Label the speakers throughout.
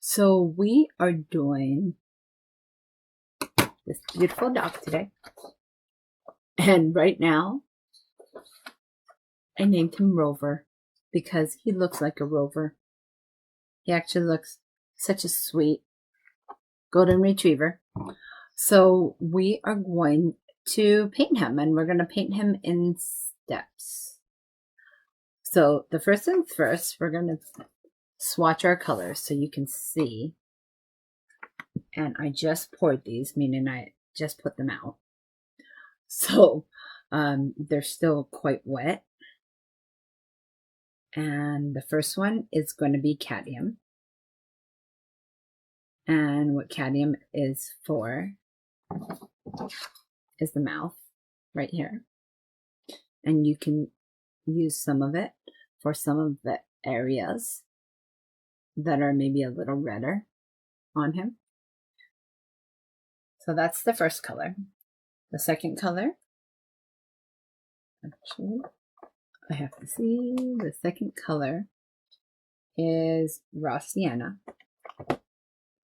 Speaker 1: So we are doing this beautiful dog today. And right now, I named him Rover because he looks like a rover. He actually looks such a sweet golden retriever. So we are going to paint him, and we're going to paint him in steps. So the first things first, we're going to swatch our colors so you can see. And I just poured these, meaning I just put them out. So they're still quite wet. And the first one is going to be cadmium. And what cadmium is for is the mouth right here. And you can use some of it for some of the areas that are maybe a little redder on him. So that's the first color. The second color, actually, I have to see, the second color is raw sienna.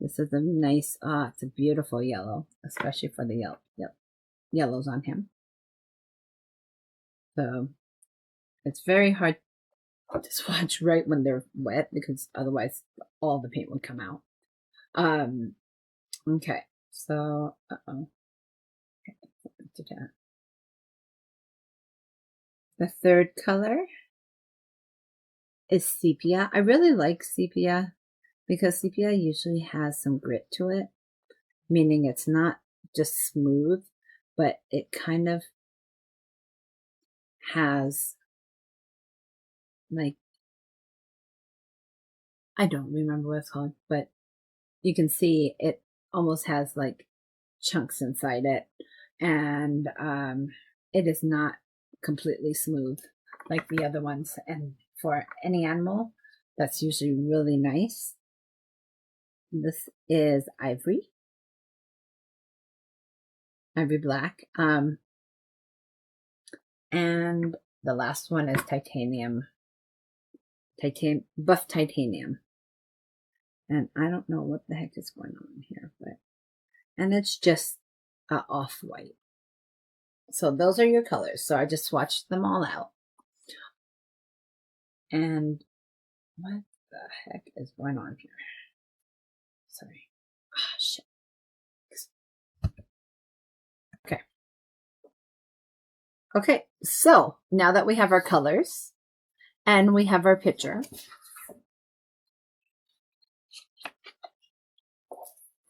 Speaker 1: This is a nice, it's a beautiful yellow, especially for the yellows on him. So it's very hard to swatch right when they're wet because otherwise all the paint would come out. Okay, so, the third color is sepia. I really like sepia because sepia usually has some grit to it, meaning it's not just smooth, but it kind of has, like, I don't remember what it's called, but you can see it almost has like chunks inside it, and it is not completely smooth like the other ones. And for any animal, that's usually really nice. This is ivory black, and the last one is buff titanium. And I don't know what the heck is going on here, and it's just off-white. So those are your colors. So I just swatched them all out. And what the heck is going on here? Sorry. Ah, shit. Okay. Okay, so now that we have our colors and we have our picture,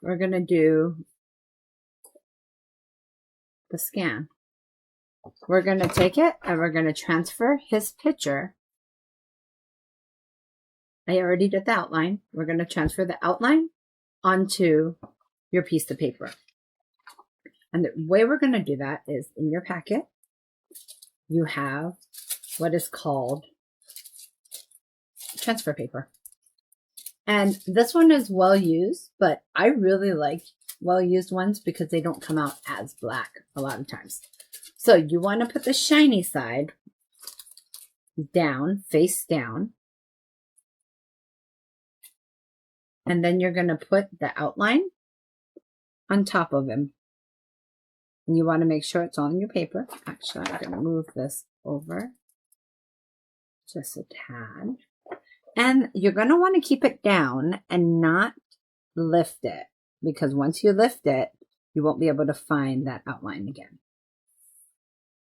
Speaker 1: we're going to do the scan. We're going to take it and we're going to transfer his picture. I already did the outline. We're going to transfer the outline onto your piece of paper. And the way we're going to do that is in your packet, you have what is called transfer paper. And this one is well used, but I really like well used ones because they don't come out as black a lot of times. So you want to put the shiny side down, face down. And then you're going to put the outline on top of him. And you want to make sure it's on your paper. Actually, I'm going to move this over just a tad. And you're going to want to keep it down and not lift it, because once you lift it, you won't be able to find that outline again.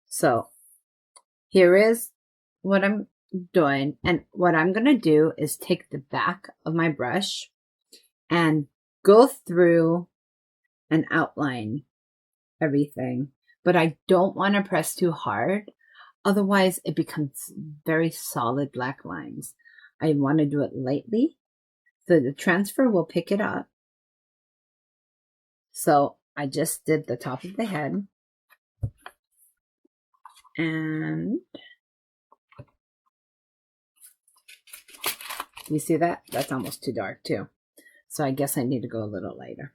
Speaker 1: So here is what I'm doing. And what I'm going to do is take the back of my brush and go through and outline everything. But I don't want to press too hard. Otherwise, it becomes very solid black lines. I want to do it lightly so the transfer will pick it up. So I just did the top of the head. And you see that? That's almost too dark too. So I guess I need to go a little lighter.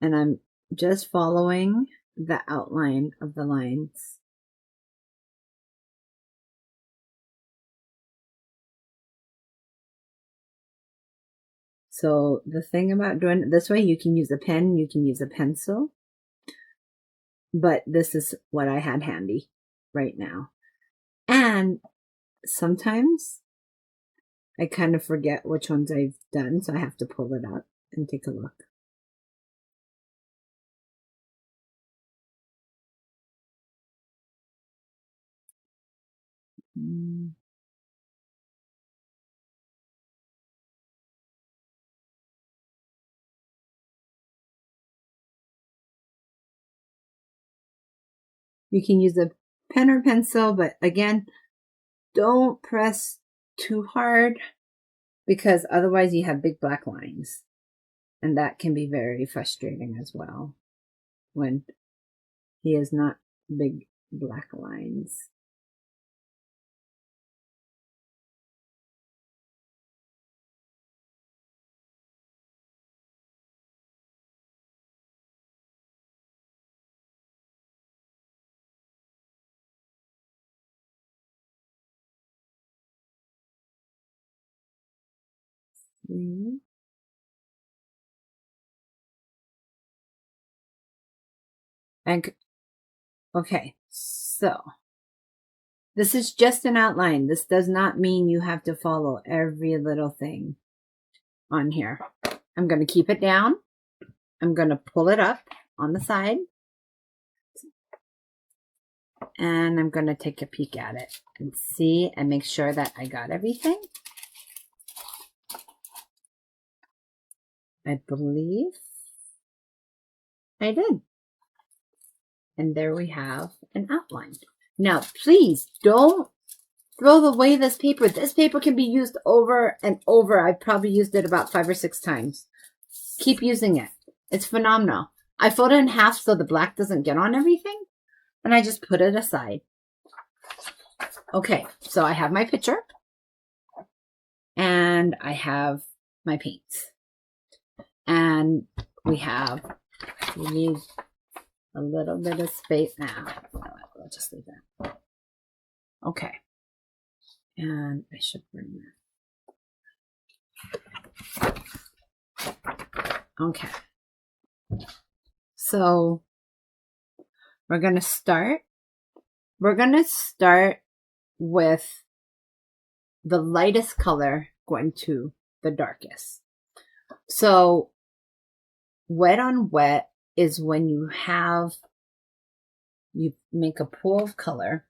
Speaker 1: And I'm just following the outline of the lines. So the thing about doing it this way, you can use a pen, you can use a pencil, but this is what I had handy right now. And sometimes I kind of forget which ones I've done, so I have to pull it up and take a look. You can use a pen or pencil, but again, don't press too hard because otherwise you have big black lines. And that can be very frustrating as well when he has not big black lines. And okay, so this is just an outline. This does not mean you have to follow every little thing on here. I'm going to keep it down. I'm going to pull it up on the side. And I'm going to take a peek at it and see and make sure that I got everything. I believe I did. And there we have an outline. Now, please don't throw away this paper. This paper can be used over and over. I've probably used it about 5 or 6 times. Keep using it. It's phenomenal. I fold it in half so the black doesn't get on everything. And I just put it aside. Okay, so I have my picture. And I have my paints. And we need a little bit of space now. I'll just leave that. Okay. And I should bring that. Okay. So we're going to start. We're going to start with the lightest color going to the darkest. So wet on wet is when you make a pool of color.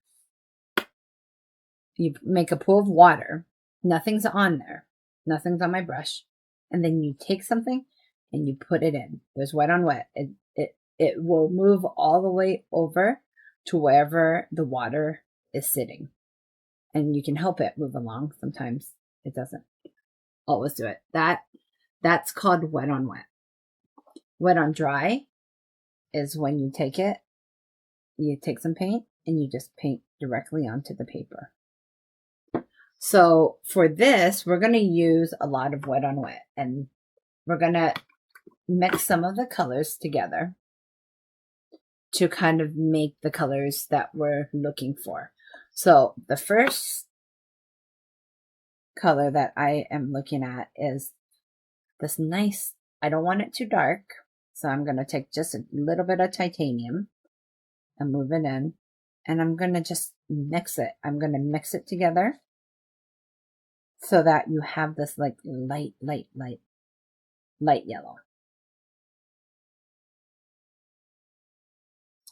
Speaker 1: You make a pool of water. Nothing's on there. Nothing's on my brush. And then you take something and you put it in. There's wet on wet. It will move all the way over to wherever the water is sitting. And you can help it move along. Sometimes it doesn't always do it. That's called wet on wet. Wet on dry is when you take some paint and you just paint directly onto the paper. So for this, we're going to use a lot of wet on wet, and we're going to mix some of the colors together to kind of make the colors that we're looking for. So the first color that I am looking at is this nice, I don't want it too dark, so I'm going to take just a little bit of titanium and move it in, and I'm going to just mix it. I'm going to mix it together so that you have this like light yellow.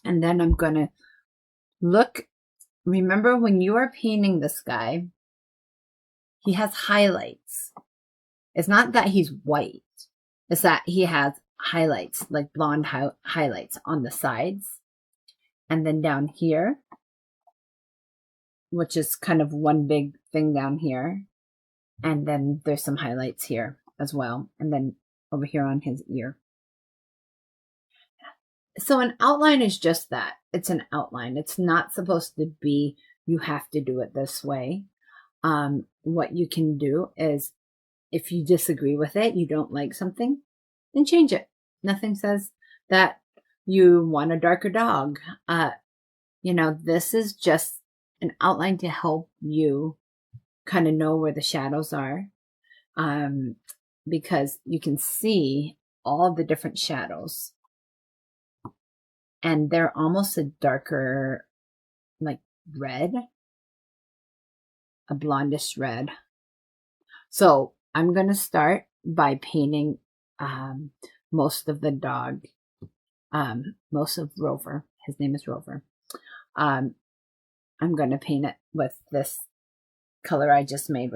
Speaker 1: And then I'm going to look. Remember when you are painting this guy, he has highlights. It's not that he's white. It's that he has highlights, like blonde highlights on the sides. And then down here, which is kind of one big thing down here. And then there's some highlights here as well. And then over here on his ear. So an outline is just that. It's an outline. It's not supposed to be, you have to do it this way. What you can do is, if you disagree with it, you don't like something, then change it. Nothing says that you want a darker dog. This is just an outline to help you kind of know where the shadows are. because you can see all the different shadows. And they're almost a darker, like red, a blondish red. So I'm going to start by painting most of the dog, most of Rover. His name is Rover. I'm going to paint it with this color I just made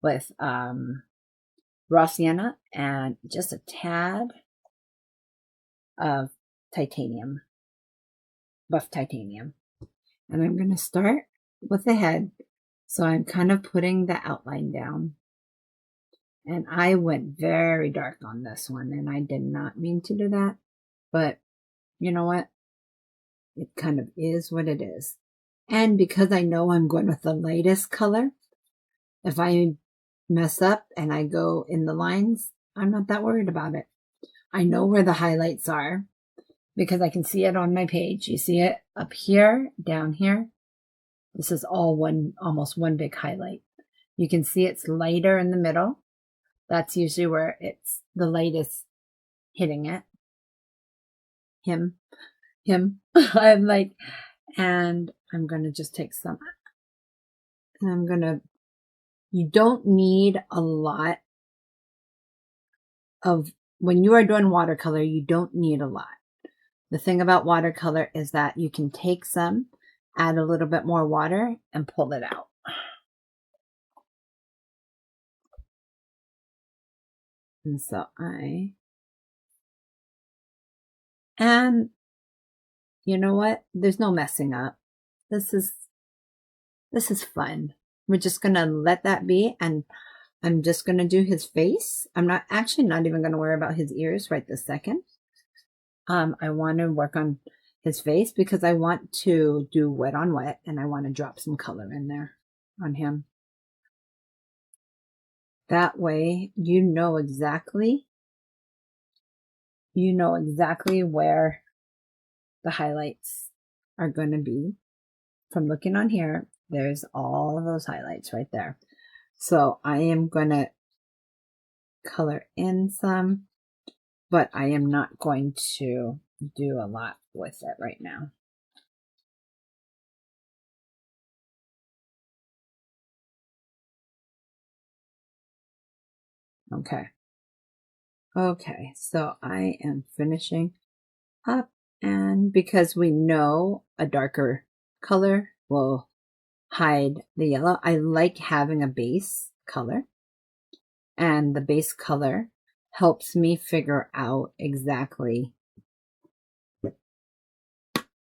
Speaker 1: with raw sienna and just a tad of titanium, buff titanium. And I'm going to start with the head. So I'm kind of putting the outline down. And I went very dark on this one, and I did not mean to do that. But you know what? It kind of is what it is. And because I know I'm going with the lightest color, if I mess up and I go in the lines, I'm not that worried about it. I know where the highlights are because I can see it on my page. You see it up here, down here. This is all almost one big highlight. You can see it's lighter in the middle. That's usually where it's the light is hitting it. Him. I'm like, and I'm going to just take some. And you don't need a lot of, when you are doing watercolor, you don't need a lot. The thing about watercolor is that you can take some, add a little bit more water, and pull it out. And so and you know what? There's no messing up. This is fun. We're just going to let that be. And I'm just going to do his face. I'm not even going to worry about his ears right this second. I want to work on his face because I want to do wet on wet, and I want to drop some color in there on him. That way, you know exactly where the highlights are going to be. From looking on here, there's all of those highlights right there. So I am going to color in some, but I am not going to do a lot with it right now. Okay, so I am finishing up, and because we know a darker color will hide the yellow, I like having a base color, and the base color helps me figure out exactly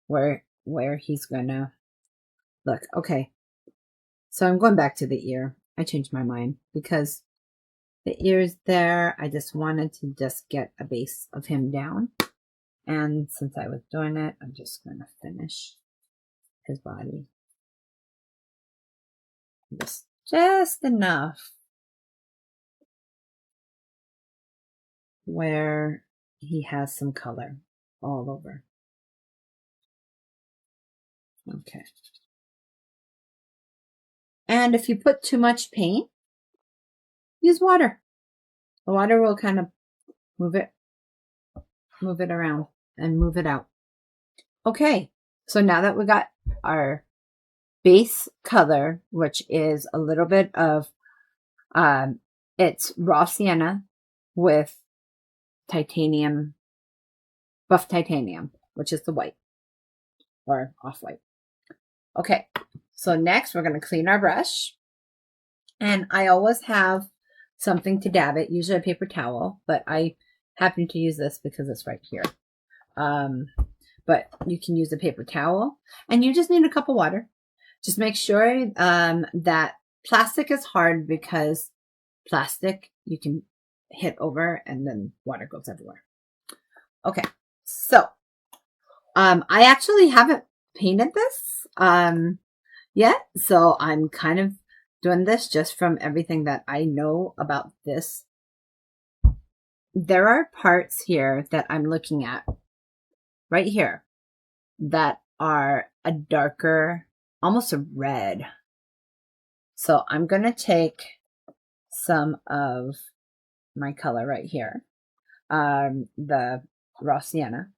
Speaker 1: where he's gonna look. Okay, so I'm going back to the ear. I changed my mind because the ear's there. I just wanted to just get a base of him down. And since I was doing it, I'm just going to finish his body. Just enough where he has some color all over. Okay. And if you put too much paint, use water. The water will kind of move it around and move it out. Okay. So now that we got our base color, which is a little bit of, it's raw sienna with titanium, buff titanium, which is the white or off-white. Okay, so next we're going to clean our brush. And I always have something to dab it, usually a paper towel, but I happen to use this because it's right here. But you can use a paper towel, and you just need a cup of water. Just make sure that plastic is hard because plastic you can hit over and then water goes everywhere. Okay, so I actually haven't painted this yet, so I'm kind of doing this just from everything that I know about this. There are parts here that I'm looking at right here that are a darker, almost a red. So I'm going to take some of my color right here, the raw sienna.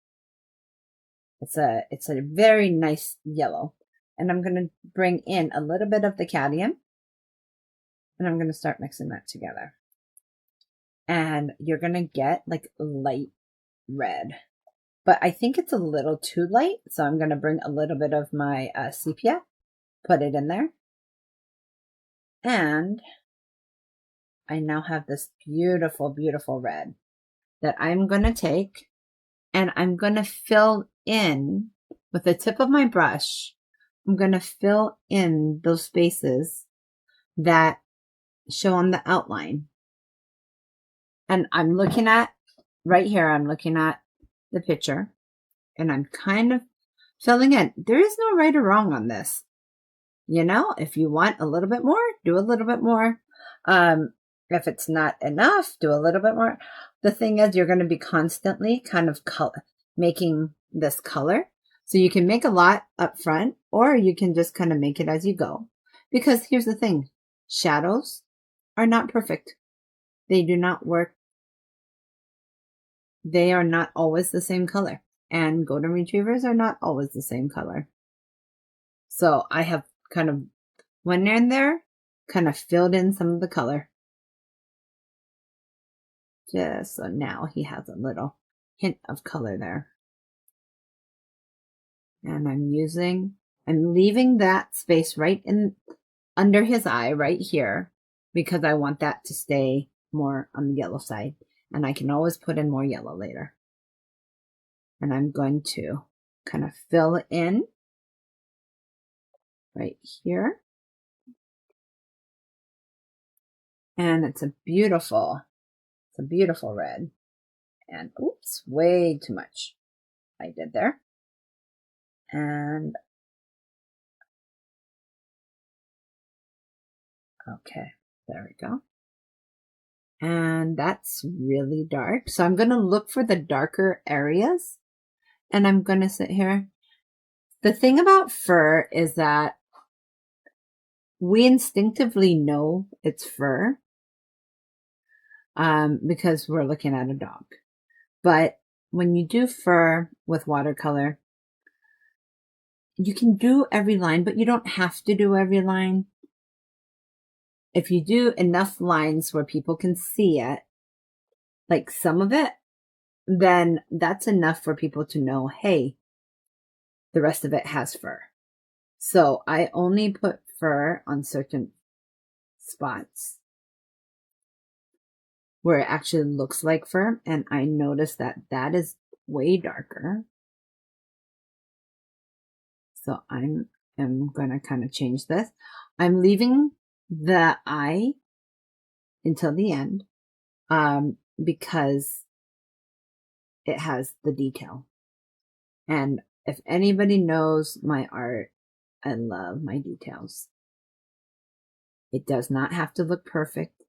Speaker 1: It's a very nice yellow. And I'm going to bring in a little bit of the cadmium, and I'm going to start mixing that together. And you're going to get like light red, but I think it's a little too light. So I'm going to bring a little bit of my sepia, put it in there. And I now have this beautiful, beautiful red that I'm going to take, and I'm going to fill in with the tip of my brush. I'm going to fill in those spaces that show on the outline. And I'm looking at right here, I'm looking at the picture, and I'm kind of filling in. There is no right or wrong on this. You know, if you want a little bit more, do a little bit more. If it's not enough, do a little bit more. The thing is, you're going to be constantly kind of making this color. So you can make a lot up front, or you can just kind of make it as you go. Because here's the thing, shadows are not perfect. They do not work. They are not always the same color. And golden retrievers are not always the same color. So I have kind of went in there, kind of filled in some of the color. Just so now he has a little hint of color there. And I'm leaving that space right in under his eye right here, because I want that to stay more on the yellow side. And I can always put in more yellow later. And I'm going to kind of fill in right here. And it's a beautiful red. And oops, way too much I did there. And okay, there we go. And that's really dark. So I'm going to look for the darker areas, and I'm going to sit here. The thing about fur is that we instinctively know it's fur because we're looking at a dog. But when you do fur with watercolor, you can do every line, but you don't have to do every line. If you do enough lines where people can see it, like some of it, then that's enough for people to know, hey, the rest of it has fur. So I only put fur on certain spots where it actually looks like fur. And I noticed that that is way darker. So I'm going to kind of change this. I'm leaving the eye until the end because it has the detail. And if anybody knows my art, I love my details. It does not have to look perfect,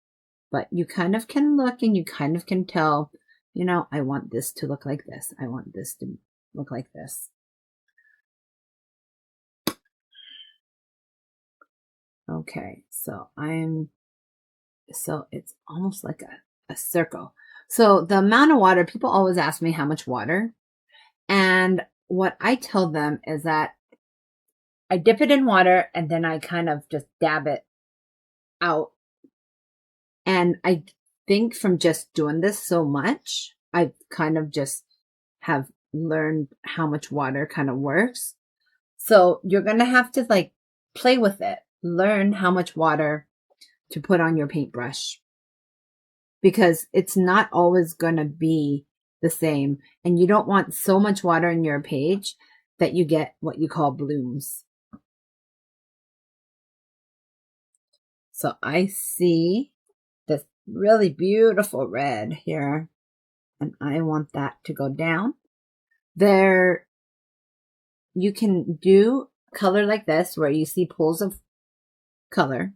Speaker 1: but you kind of can look and you kind of can tell, you know, I want this to look like this. I want this to look like this. Okay, so it's almost like a circle. So the amount of water, people always ask me how much water. And what I tell them is that I dip it in water and then I kind of just dab it out. And I think from just doing this so much, I kind of just have learned how much water kind of works. So you're going to have to like play with it. Learn how much water to put on your paintbrush, because it's not always going to be the same. And you don't want so much water in your page that you get what you call blooms. So I see this really beautiful red here, and I want that to go down. There, you can do color like this where you see pools of color.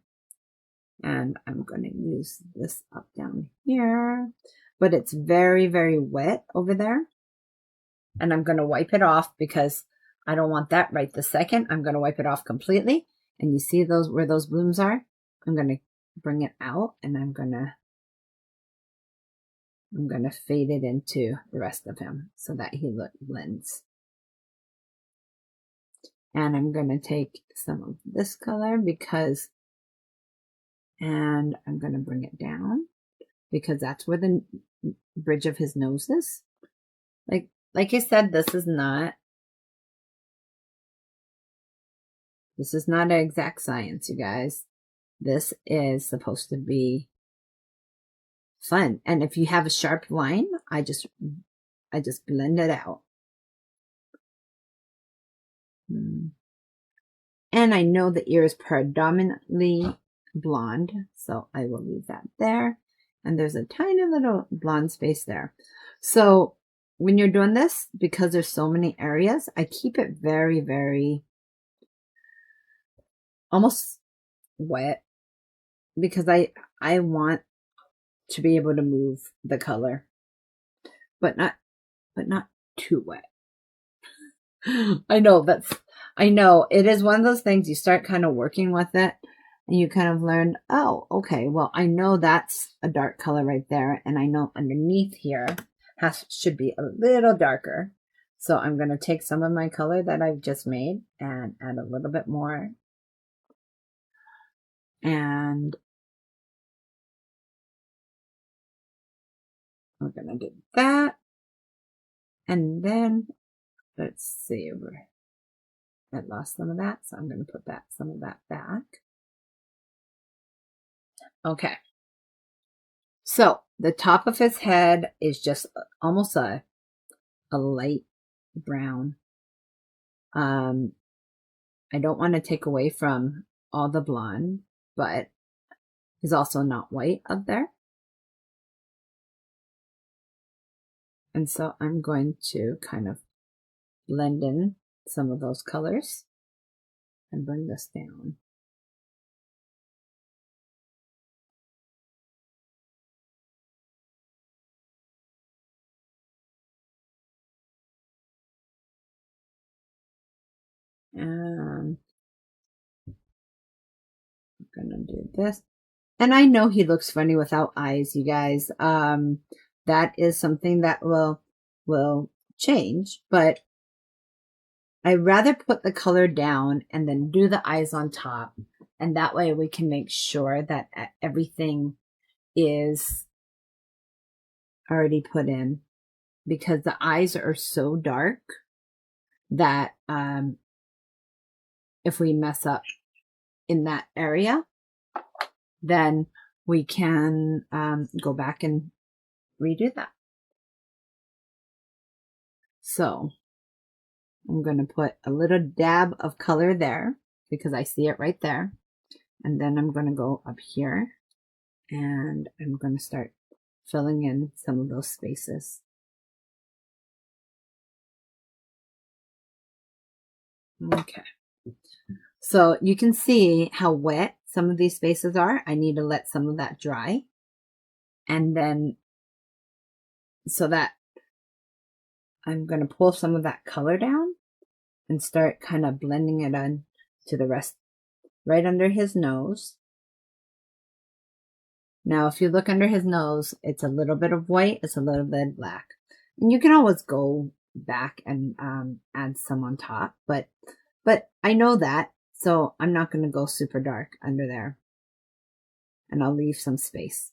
Speaker 1: And I'm going to use this up down here, but it's very, very wet over there. And I'm going to wipe it off because I don't want that right this second. I'm going to wipe it off completely. And you see those where those blooms are? I'm going to bring it out and I'm going to I'm going to fade it into the rest of him so that he blends. And I'm going to take some of this color and I'm going to bring it down because that's where the bridge of his nose is. Like I said, this is not an exact science, you guys. This is supposed to be fun. And if you have a sharp line, I just blend it out. And I know the ear is predominantly blonde, so I will leave that there. And there's a tiny little blonde space there. So when you're doing this, because there's so many areas, I keep it very, very almost wet because I want to be able to move the color, but not too wet. I know it is one of those things you start kind of working with it and you kind of learn, oh, okay, well, I know that's a dark color right there. And I know underneath here should be a little darker. So I'm going to take some of my color that I've just made and add a little bit more. And we're going to do that. And then let's see, I lost some of that, so I'm going to put some of that back. Okay. So the top of his head is just almost a light brown. I don't want to take away from all the blonde, but he's also not white up there. And so I'm going to kind of blend in some of those colors and bring this down. And I'm gonna do this. And I know he looks funny without eyes, you guys. That is something that will change, but I'd rather put the color down and then do the eyes on top. And that way we can make sure that everything is already put in, because the eyes are so dark that if we mess up in that area, then we can go back and redo that. So I'm going to put a little dab of color there because I see it right there. And then I'm going to go up here and I'm going to start filling in some of those spaces. Okay. So you can see how wet some of these spaces are. I need to let some of that dry. And then so that I'm going to pull some of that color down and start kind of blending it on to the rest right under his nose. Now, if you look under his nose, it's a little bit of white, it's a little bit of black. And you can always go back and add some on top, but I know that, so I'm not going to go super dark under there. And I'll leave some space.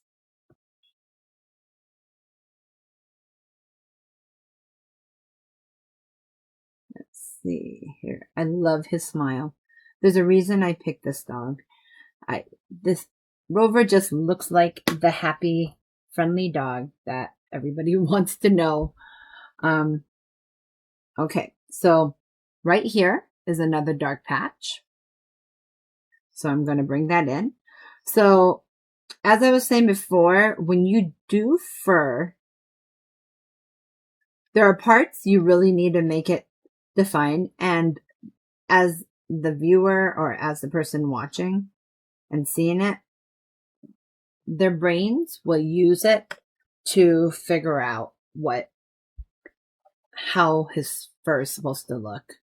Speaker 1: Let's see here. I love his smile. There's a reason I picked this dog. This Rover just looks like the happy, friendly dog that everybody wants to know. Okay, so right here is another dark patch. So I'm going to bring that in. So as I was saying before, when you do fur, there are parts you really need to make it defined. And as the viewer or as the person watching and seeing it, their brains will use it to figure out how his fur is supposed to look.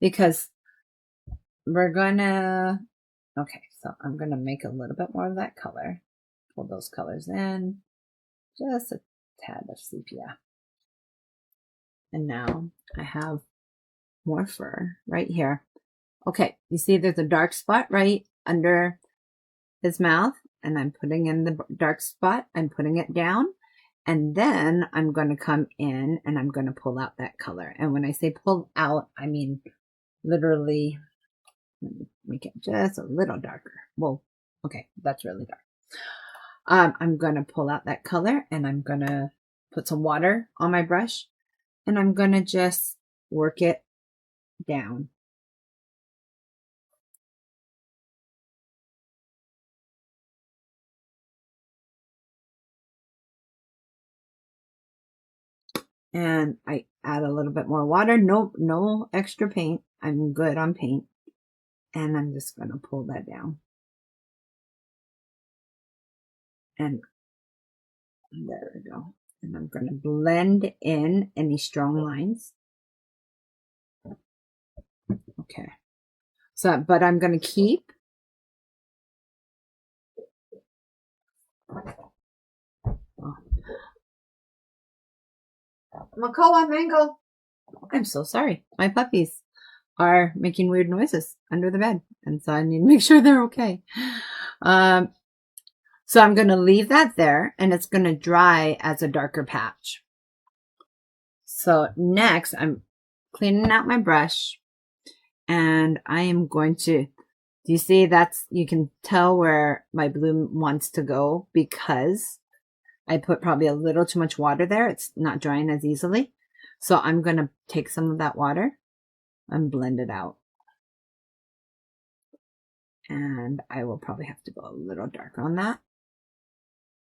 Speaker 1: Because we're gonna, okay, so I'm gonna make a little bit more of that color. Pull those colors in just a tad of sepia. And now I have more fur right here. Okay, you see there's a dark spot right under his mouth, and I'm putting in the dark spot. I'm putting it down, and then I'm going to come in and I'm going to pull out that color. And when I say pull out, I mean literally, let me make it just a little darker. Whoa, okay, that's really dark. I'm going to pull out that color, and I'm going to put some water on my brush, and I'm going to just work it down. And I add a little bit more water. No extra paint. I'm good on paint. And I'm just going to pull that down. And there we go. And I'm going to blend in any strong lines. Okay. So, but I'm going to keep Makoa Mango. I'm so sorry. My puppies are making weird noises under the bed. And so I need to make sure they're okay. So I'm going to leave that there, and it's going to dry as a darker patch. So next I'm cleaning out my brush, and I am going to, do you see you can tell where my blue wants to go because I put probably a little too much water there. It's not drying as easily. So I'm going to take some of that water and blend it out. And I will probably have to go a little darker on that.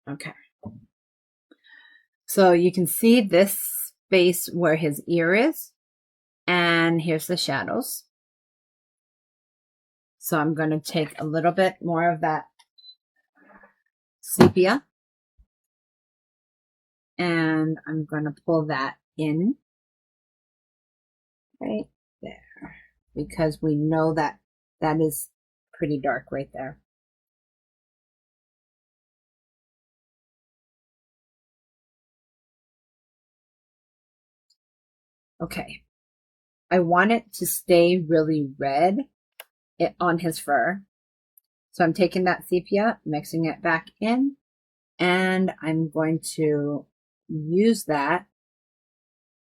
Speaker 1: Okay. So you can see this space where his ear is. And here's the shadows. So I'm going to take a little bit more of that sepia. And I'm going to pull that in right there. Because we know that that is pretty dark right there. Okay. I want it to stay really red on his fur. So I'm taking that sepia, mixing it back in, and I'm going to use that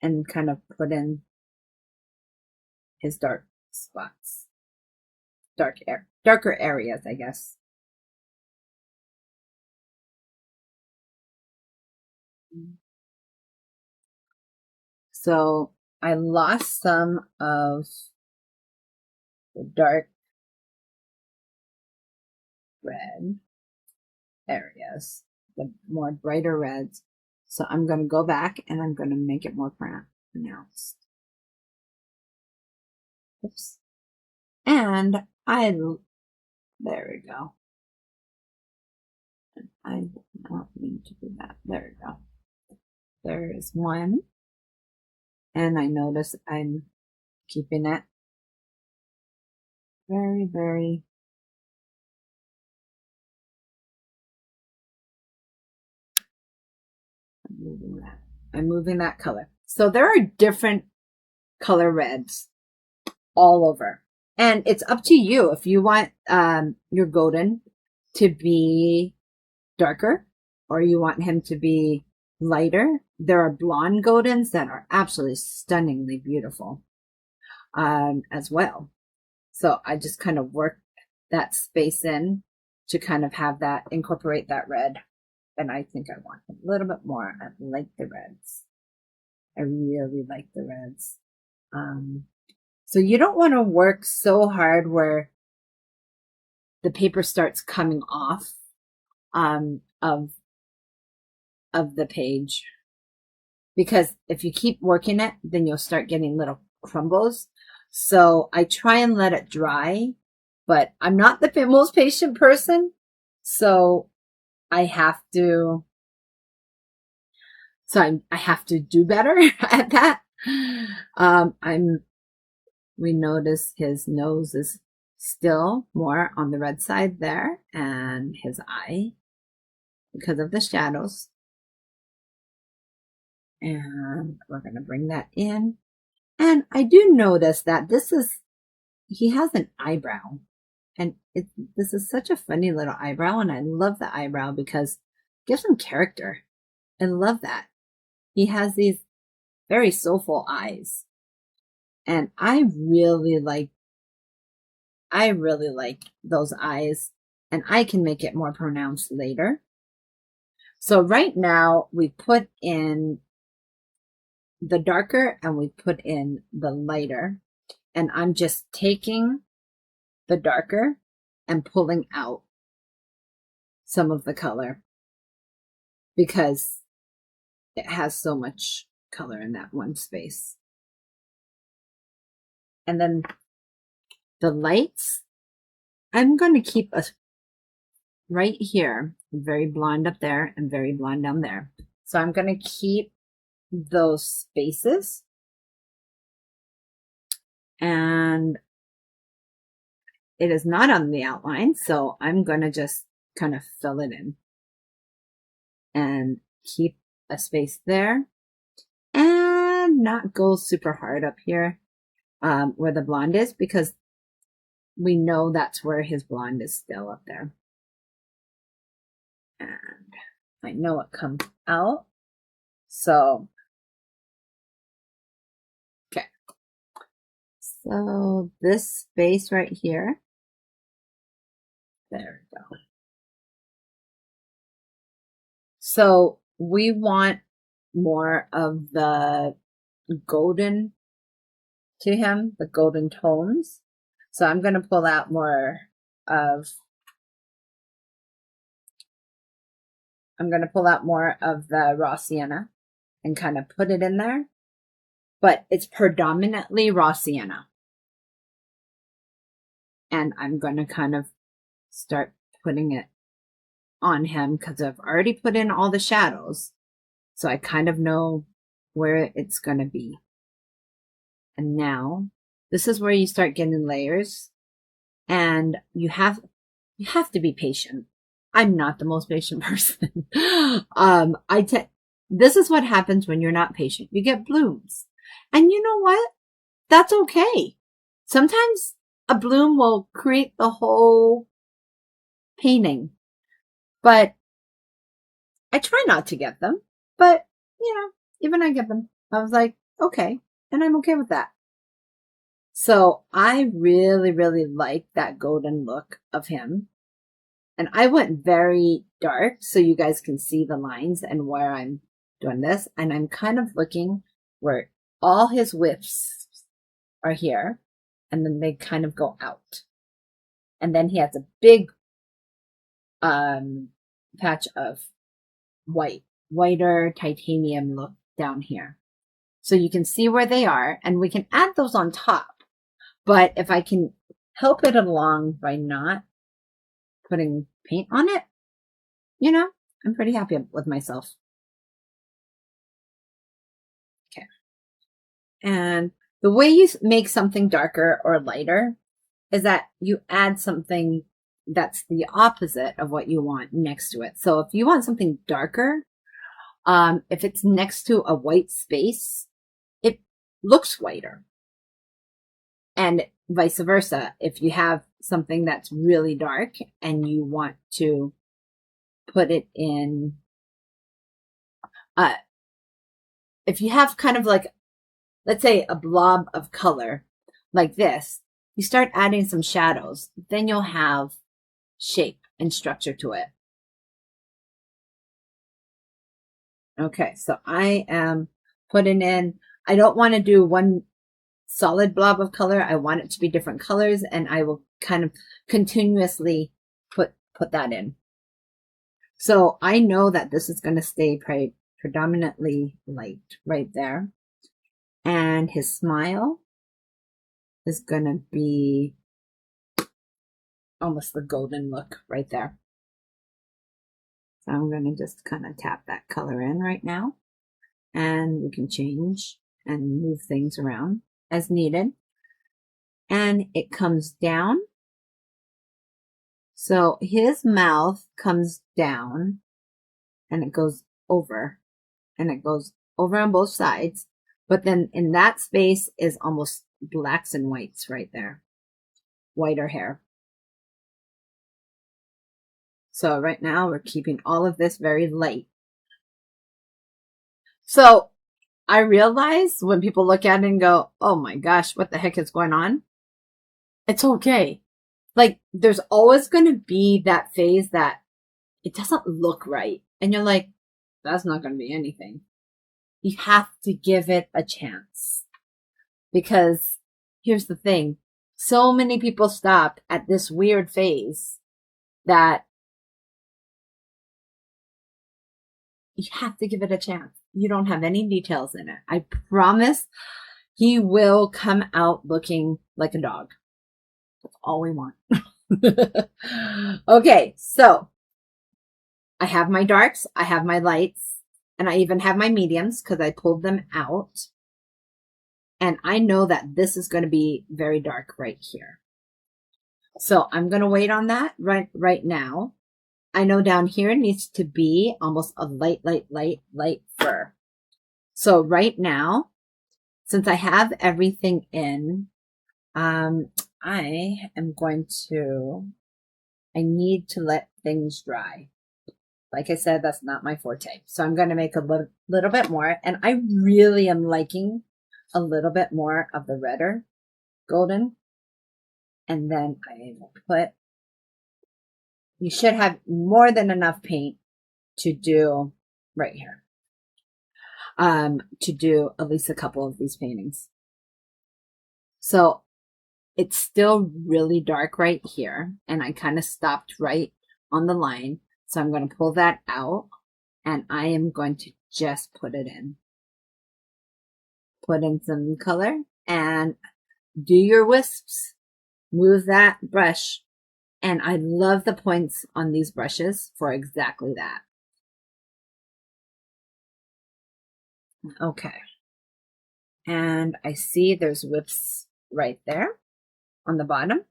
Speaker 1: and kind of put his dark spots, darker areas, I guess. So I lost some of the dark red areas, the more brighter reds. So I'm going to go back and I'm going to make it more pronounced. Oops. And there we go. I don't mean to do that. There we go. There is one. And I notice I'm keeping it very, very I'm moving that color. So there are different color reds all over. And it's up to you if you want your golden to be darker or you want him to be lighter. There are blonde goldens that are absolutely stunningly beautiful as well. So I just kind of work that space in to kind of have that, incorporate that red. And I think I want a little bit more. I like the reds. I really like the reds. So you don't want to work so hard where the paper starts coming off of the page. Because if you keep working it, then you'll start getting little crumbles. So I try and let it dry, but I'm not the most patient person. So I have to do better at that. We notice his nose is still more on the red side there, and his eye because of the shadows. And we're going to bring that in. And I do notice that he has an eyebrow. And this is such a funny little eyebrow. And I love the eyebrow because it gives him character. I love that. He has these very soulful eyes. And I really like those eyes. And I can make it more pronounced later. So right now we put in the darker and we put in the lighter. And I'm just taking the darker and pulling out some of the color because it has so much color in that one space. And then the lights, I'm going to keep us right here, very blonde up there and very blonde down there. So I'm going to keep those spaces, and it is not on the outline, so I'm going to just kind of fill it in and keep a space there and not go super hard up here where the blonde is, because we know that's where his blonde is still up there. And I know it comes out. So, okay. So this space right here, there we go. So we want more of the golden to him, the golden tones. So I'm going to pull out more of the raw sienna and kind of put it in there, but it's predominantly raw sienna. And I'm going to kind of start putting it on him because I've already put in all the shadows. So I kind of know where it's going to be. And now this is where you start getting layers, and you have to be patient. I'm not the most patient person. This is what happens when you're not patient. You get blooms. And you know what? That's okay. Sometimes a bloom will create the whole painting. But I try not to get them. But, even I get them. I was like, okay. And I'm okay with that. So I really, really like that golden look of him. And I went very dark so you guys can see the lines and where I'm doing this. And I'm kind of looking where all his wisps are here. And then they kind of go out. And then he has a big patch of whiter titanium look down here. So you can see where they are, and we can add those on top. But if I can help it along by not putting paint on it, I'm pretty happy with myself. Okay. And the way you make something darker or lighter is that you add something that's the opposite of what you want next to it. So if you want something darker, if it's next to a white space, it looks whiter. And vice versa. If you have something that's really dark and you want to put it in, if you have kind of like, let's say a blob of color like this, you start adding some shadows, then you'll have shape and structure to it. Okay, so I am putting in, I don't want to do one solid blob of color. I want it to be different colors, and I will kind of continuously put that in. So I know that this is going to stay predominantly light right there. And his smile is going to be almost the golden look right there. So I'm going to just kind of tap that color in right now. And we can change and move things around as needed. And it comes down. So his mouth comes down and it goes over and it goes over on both sides. But then in that space is almost blacks and whites right there. Whiter hair. So right now we're keeping all of this very light. So I realize when people look at it and go, oh my gosh, what the heck is going on? It's okay. Like, there's always going to be that phase that it doesn't look right. And you're like, that's not going to be anything. You have to give it a chance. Because here's the thing. So many people stop at this weird phase that you have to give it a chance. You don't have any details in it. I promise he will come out looking like a dog. That's all we want. Okay, so I have my darks, I have my lights, and I even have my mediums because I pulled them out. And I know that this is going to be very dark right here. So I'm going to wait on that right now. I know down here needs to be almost a light fur. So right now, since I have everything in, I need to let things dry. Like I said, that's not my forte. So I'm going to make a little bit more. And I really am liking a little bit more of the redder golden. And then I will put, you should have more than enough paint to do right here. To do at least a couple of these paintings. So it's still really dark right here. And I kind of stopped right on the line. So I'm going to pull that out and I am going to just put it in. Put in some color and do your wisps. Move that brush. And I love the points on these brushes for exactly that. Okay. And I see there's wisps right there on the bottom.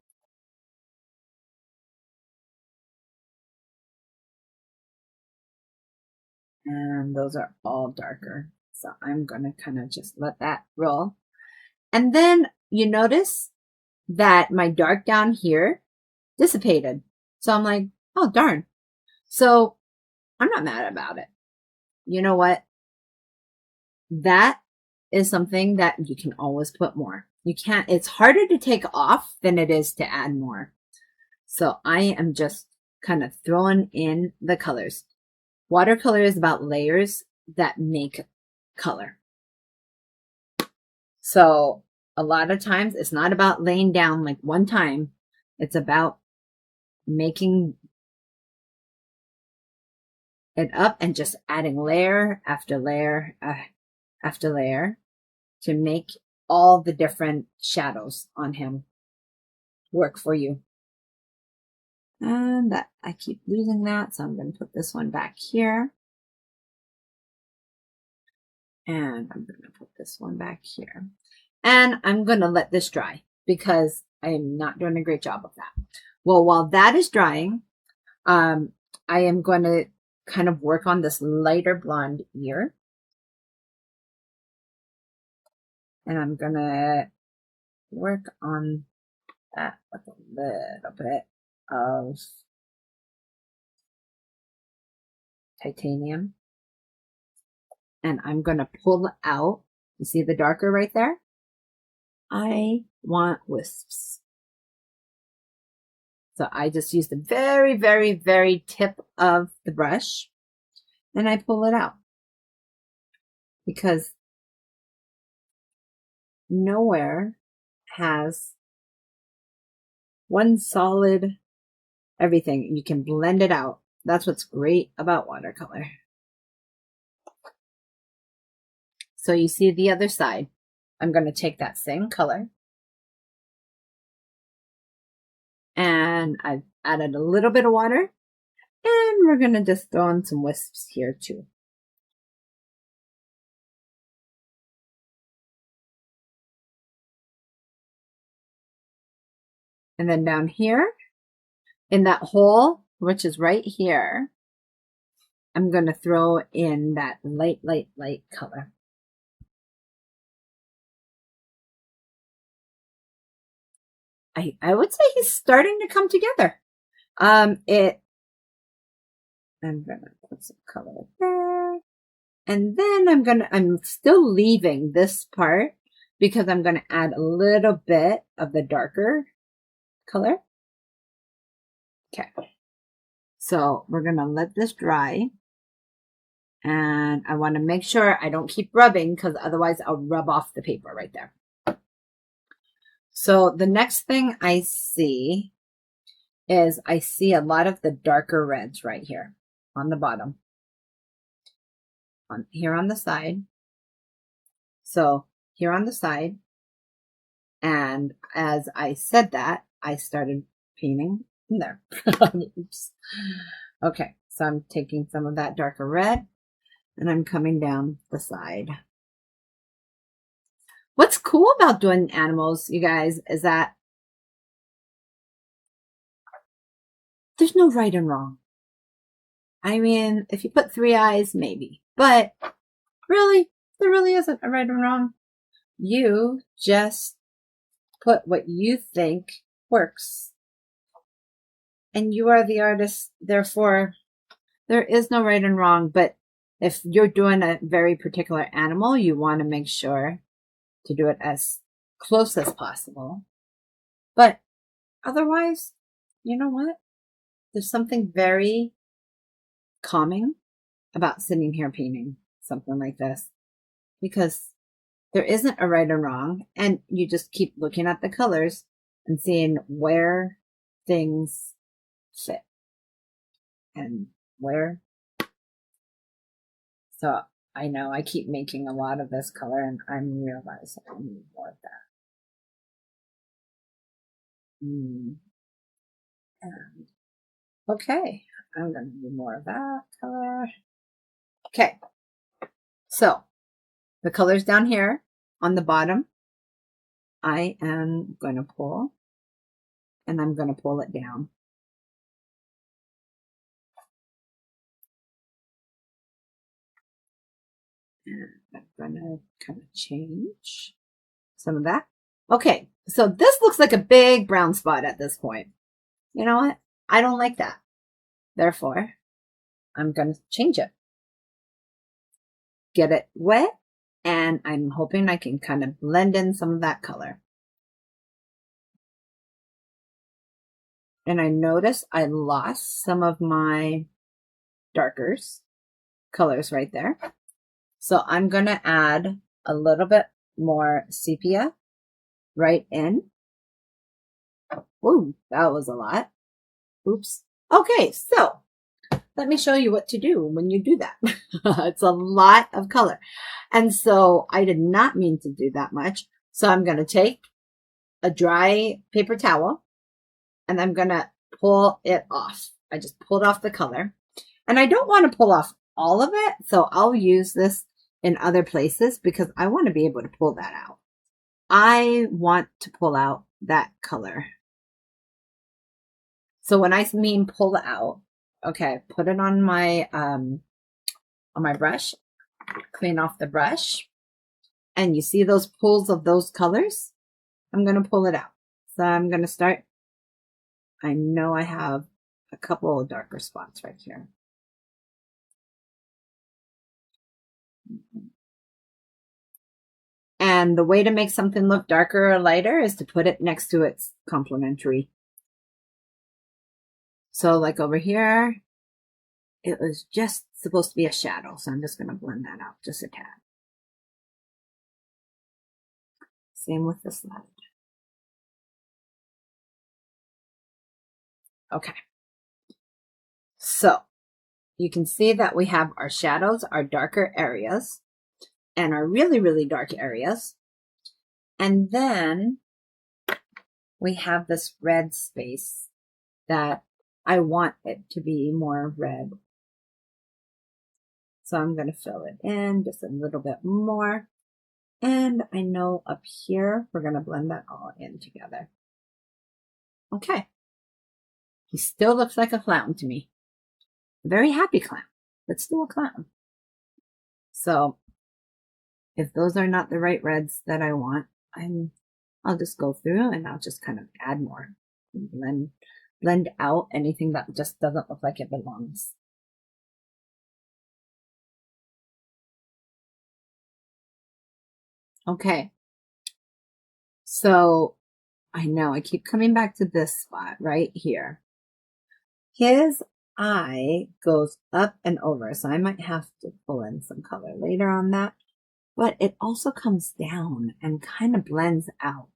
Speaker 1: And those are all darker. So I'm going to kind of just let that roll. And then you notice that my dark down here dissipated. So I'm like, oh, darn. So I'm not mad about it. You know what? That is something that you can always put more. You can't, it's harder to take off than it is to add more. So I am just kind of throwing in the colors. Watercolor is about layers that make color. So a lot of times it's not about laying down like one time. It's about making it up and just adding layer after layer after layer to make all the different shadows on him work for you. And that I keep losing that, so I'm going to put this one back here. And I'm going to put this one back here. And I'm going to let this dry because I'm not doing a great job of that. Well, while that is drying, I am going to kind of work on this lighter blonde ear. And I'm going to work on that with a little bit of titanium. And I'm going to pull out, you see the darker right there? I want wisps. So I just use the very, very, very tip of the brush and I pull it out because nowhere has one solid everything. You can blend it out. That's what's great about watercolor. So you see the other side. I'm going to take that same color and I've added a little bit of water and we're going to just throw in some wisps here too. And then down here in that hole, which is right here, I'm going to throw in that light color. I would say he's starting to come together. I'm gonna put some color there. And then I'm still leaving this part because I'm gonna add a little bit of the darker color. Okay. So we're gonna let this dry. And I want to make sure I don't keep rubbing because otherwise I'll rub off the paper right there. So the next thing I see is I see a lot of the darker reds right here on the bottom. Here on the side. So here on the side. And as I said that, I started painting in there. Oops. Okay, so I'm taking some of that darker red and I'm coming down the side. What's cool about doing animals, you guys, is that there's no right and wrong. I mean, if you put 3 eyes, maybe. But really, there really isn't a right and wrong. You just put what you think works. And you are the artist, therefore, there is no right and wrong. But if you're doing a very particular animal, you want to make sure to do it as close as possible. But otherwise, you know what? There's something very calming about sitting here painting something like this because there isn't a right and wrong, and you just keep looking at the colors and seeing where things fit and where. So I know I keep making a lot of this color and I'm realizing I need more of that. And okay, I'm going to do more of that color. Okay, so the colors down here on the bottom, I am going to pull, and I'm going to pull it down. And I'm going to kind of change some of that. Okay, so this looks like a big brown spot at this point. You know what? I don't like that. Therefore, I'm going to change it. Get it wet, and I'm hoping I can kind of blend in some of that color. And I notice I lost some of my darker colors right there. So I'm going to add a little bit more sepia right in. Ooh, that was a lot. Oops. Okay, so let me show you what to do when you do that. It's a lot of color. And so I did not mean to do that much. So I'm going to take a dry paper towel and I'm going to pull it off. I just pulled off the color. And I don't want to pull off all of it. So I'll use this in other places because I want to be able to pull that out. I want to pull out that color. So when I mean pull out, okay, put it on my brush, clean off the brush, and you see those pulls of those colors? I'm going to pull it out. So I'm going to start. I know I have a couple of darker spots right here. And the way to make something look darker or lighter is to put it next to its complementary. So like over here, it was just supposed to be a shadow. So I'm just going to blend that out just a tad. Same with this left. Okay. So you can see that we have our shadows, our darker areas, and our really, really dark areas. And then we have this red space that I want it to be more red. So I'm going to fill it in just a little bit more. And I know up here, we're going to blend that all in together. Okay. He still looks like a clown to me. A very happy clown, but still a clown. So if those are not the right reds that I want, I'm I'll just go through and I'll just kind of add more. Blend out anything that just doesn't look like it belongs. Okay. So I know I keep coming back to this spot right here. His eye goes up and over, so I might have to pull in some color later on that. But it also comes down and kind of blends out.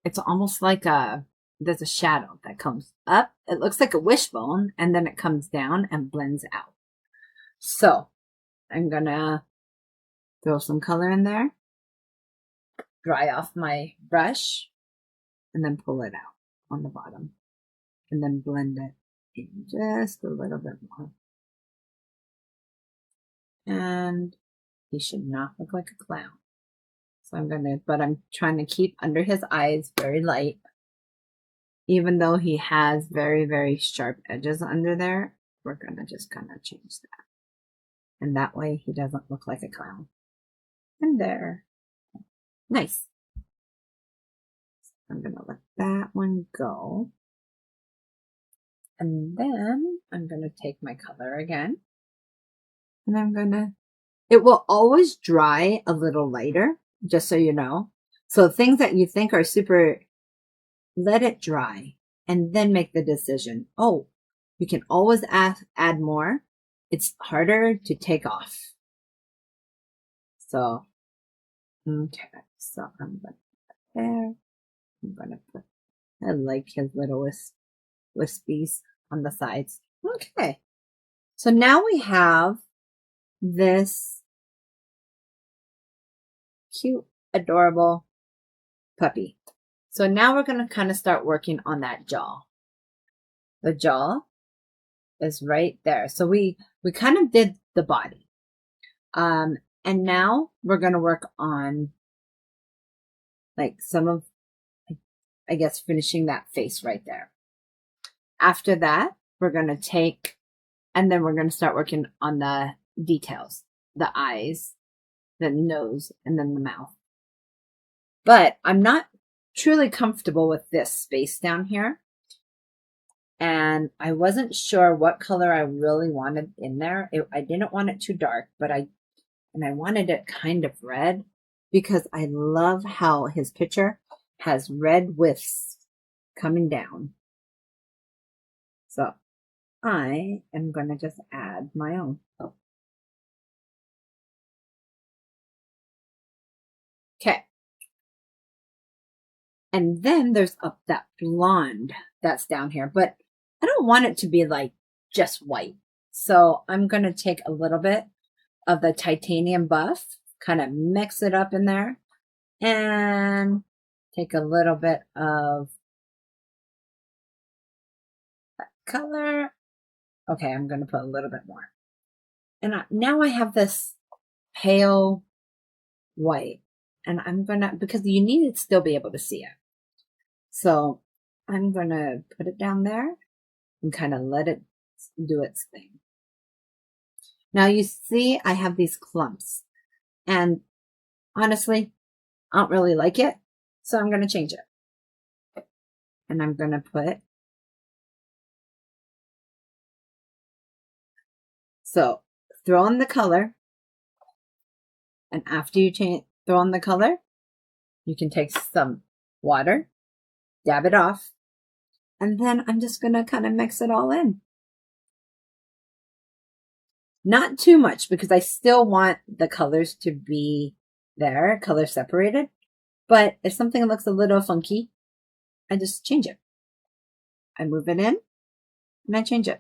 Speaker 1: It's almost like there's a shadow that comes up. It looks like a wishbone, and then it comes down and blends out. So I'm gonna throw some color in there, dry off my brush, and then pull it out on the bottom, and then blend it in just a little bit more. And he should not look like a clown. So I'm trying to keep under his eyes very light. Even though he has very, very sharp edges under there, we're gonna just kind of change that. And that way he doesn't look like a clown. And there. Nice. I'm gonna let that one go. And then I'm gonna take my color again. And it will always dry a little lighter, just so you know. So things that you think are super, let it dry and then make the decision. Oh, you can always add more. It's harder to take off. So, okay, so I'm going to put there. I'm going to put, I like his little wispies on the sides. Okay, so now we have this cute, adorable puppy. So now we're going to kind of start working on that jaw. The jaw is right there. So we kind of did the body. And now we're going to work on like some of, I guess, finishing that face right there. After that, we're going to take, and then we're going to start working on the details, the eyes, the nose, and then the mouth. But I'm not truly comfortable with this space down here. And I wasn't sure what color I really wanted in there. I didn't want it too dark, but I wanted it kind of red because I love how his picture has red wisps coming down. So I am going to just add my own. Okay. And then there's that blonde that's down here, but I don't want it to be like just white. So I'm going to take a little bit of the titanium buff, kind of mix it up in there, and take a little bit of that color. Okay, I'm going to put a little bit more. And now I have this pale white, and I'm going to, because you need to still be able to see it. So I'm going to put it down there and kind of let it do its thing. Now you see I have these clumps, and honestly, I don't really like it, so I'm going to change it. And I'm going to put, so throw in the color, and after you throw in the color, you can take some water, dab it off, and then I'm just going to kind of mix it all in. Not too much because I still want the colors to be there, color separated. But if something looks a little funky, I just change it. I move it in and I change it.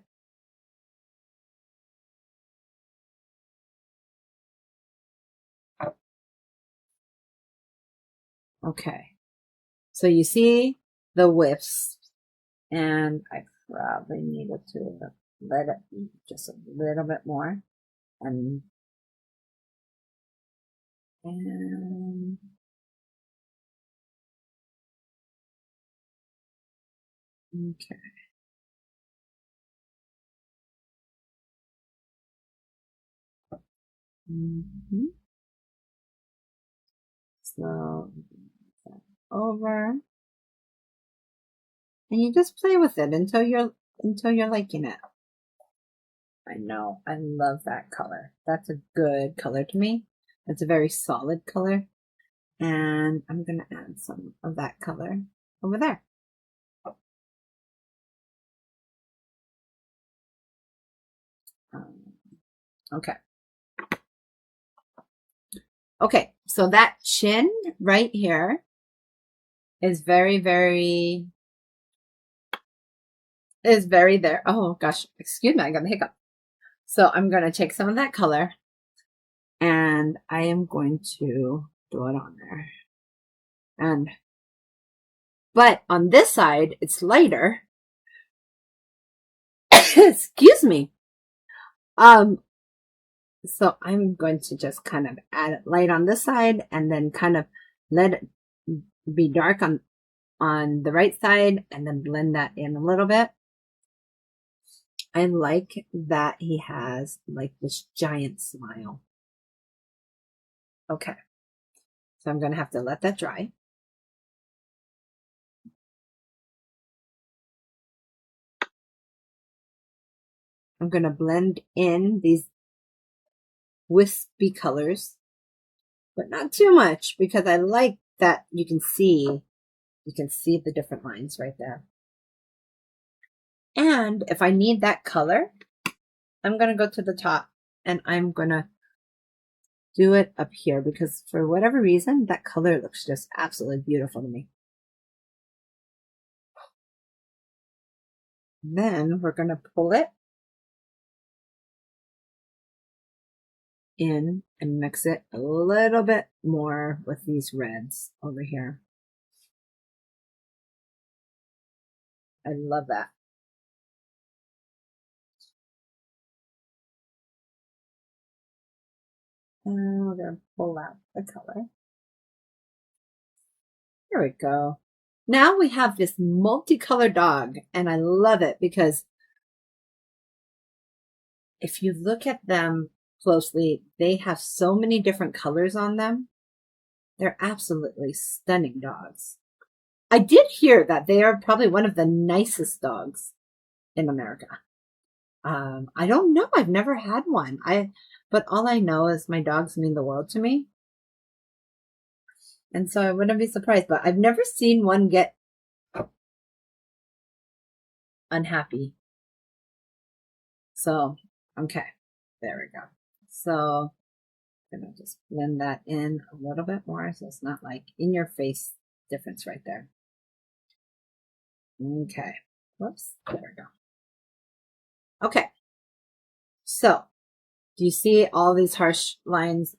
Speaker 1: Okay. So you see the whiffs, and I probably needed to let it just a little bit more. And okay. So over, and you just play with it until you're liking it. I know, I love that color. That's a good color to me. It's a very solid color, and I'm gonna add some of that color over there. Okay. Okay, so that chin right here is very there. Oh gosh, excuse me, I got the hiccup. So I'm going to take some of that color and I am going to do it on there. But on this side, it's lighter. Excuse me. So I'm going to just kind of add it light on this side and then kind of let it be dark on the right side and then blend that in a little bit. I like that he has like this giant smile. Okay. So I'm going to have to let that dry. I'm going to blend in these wispy colors, but not too much because I like that you can see the different lines right there. And if I need that color, I'm going to go to the top and I'm going to do it up here because for whatever reason, that color looks just absolutely beautiful to me. Then we're going to pull it in and mix it a little bit more with these reds over here. I love that. And we're going to pull out the color. Here we go. Now we have this multicolored dog, and I love it because if you look at them closely, they have so many different colors on them. They're absolutely stunning dogs. I did hear that they are probably one of the nicest dogs in America. I don't know. I've never had one. But all I know is my dogs mean the world to me. And so I wouldn't be surprised, but I've never seen one get unhappy. So, okay, there we go. So I'm gonna just blend that in a little bit more so it's not like in your face difference right there. Okay, whoops, there we go. Okay, so do you see all these harsh lines?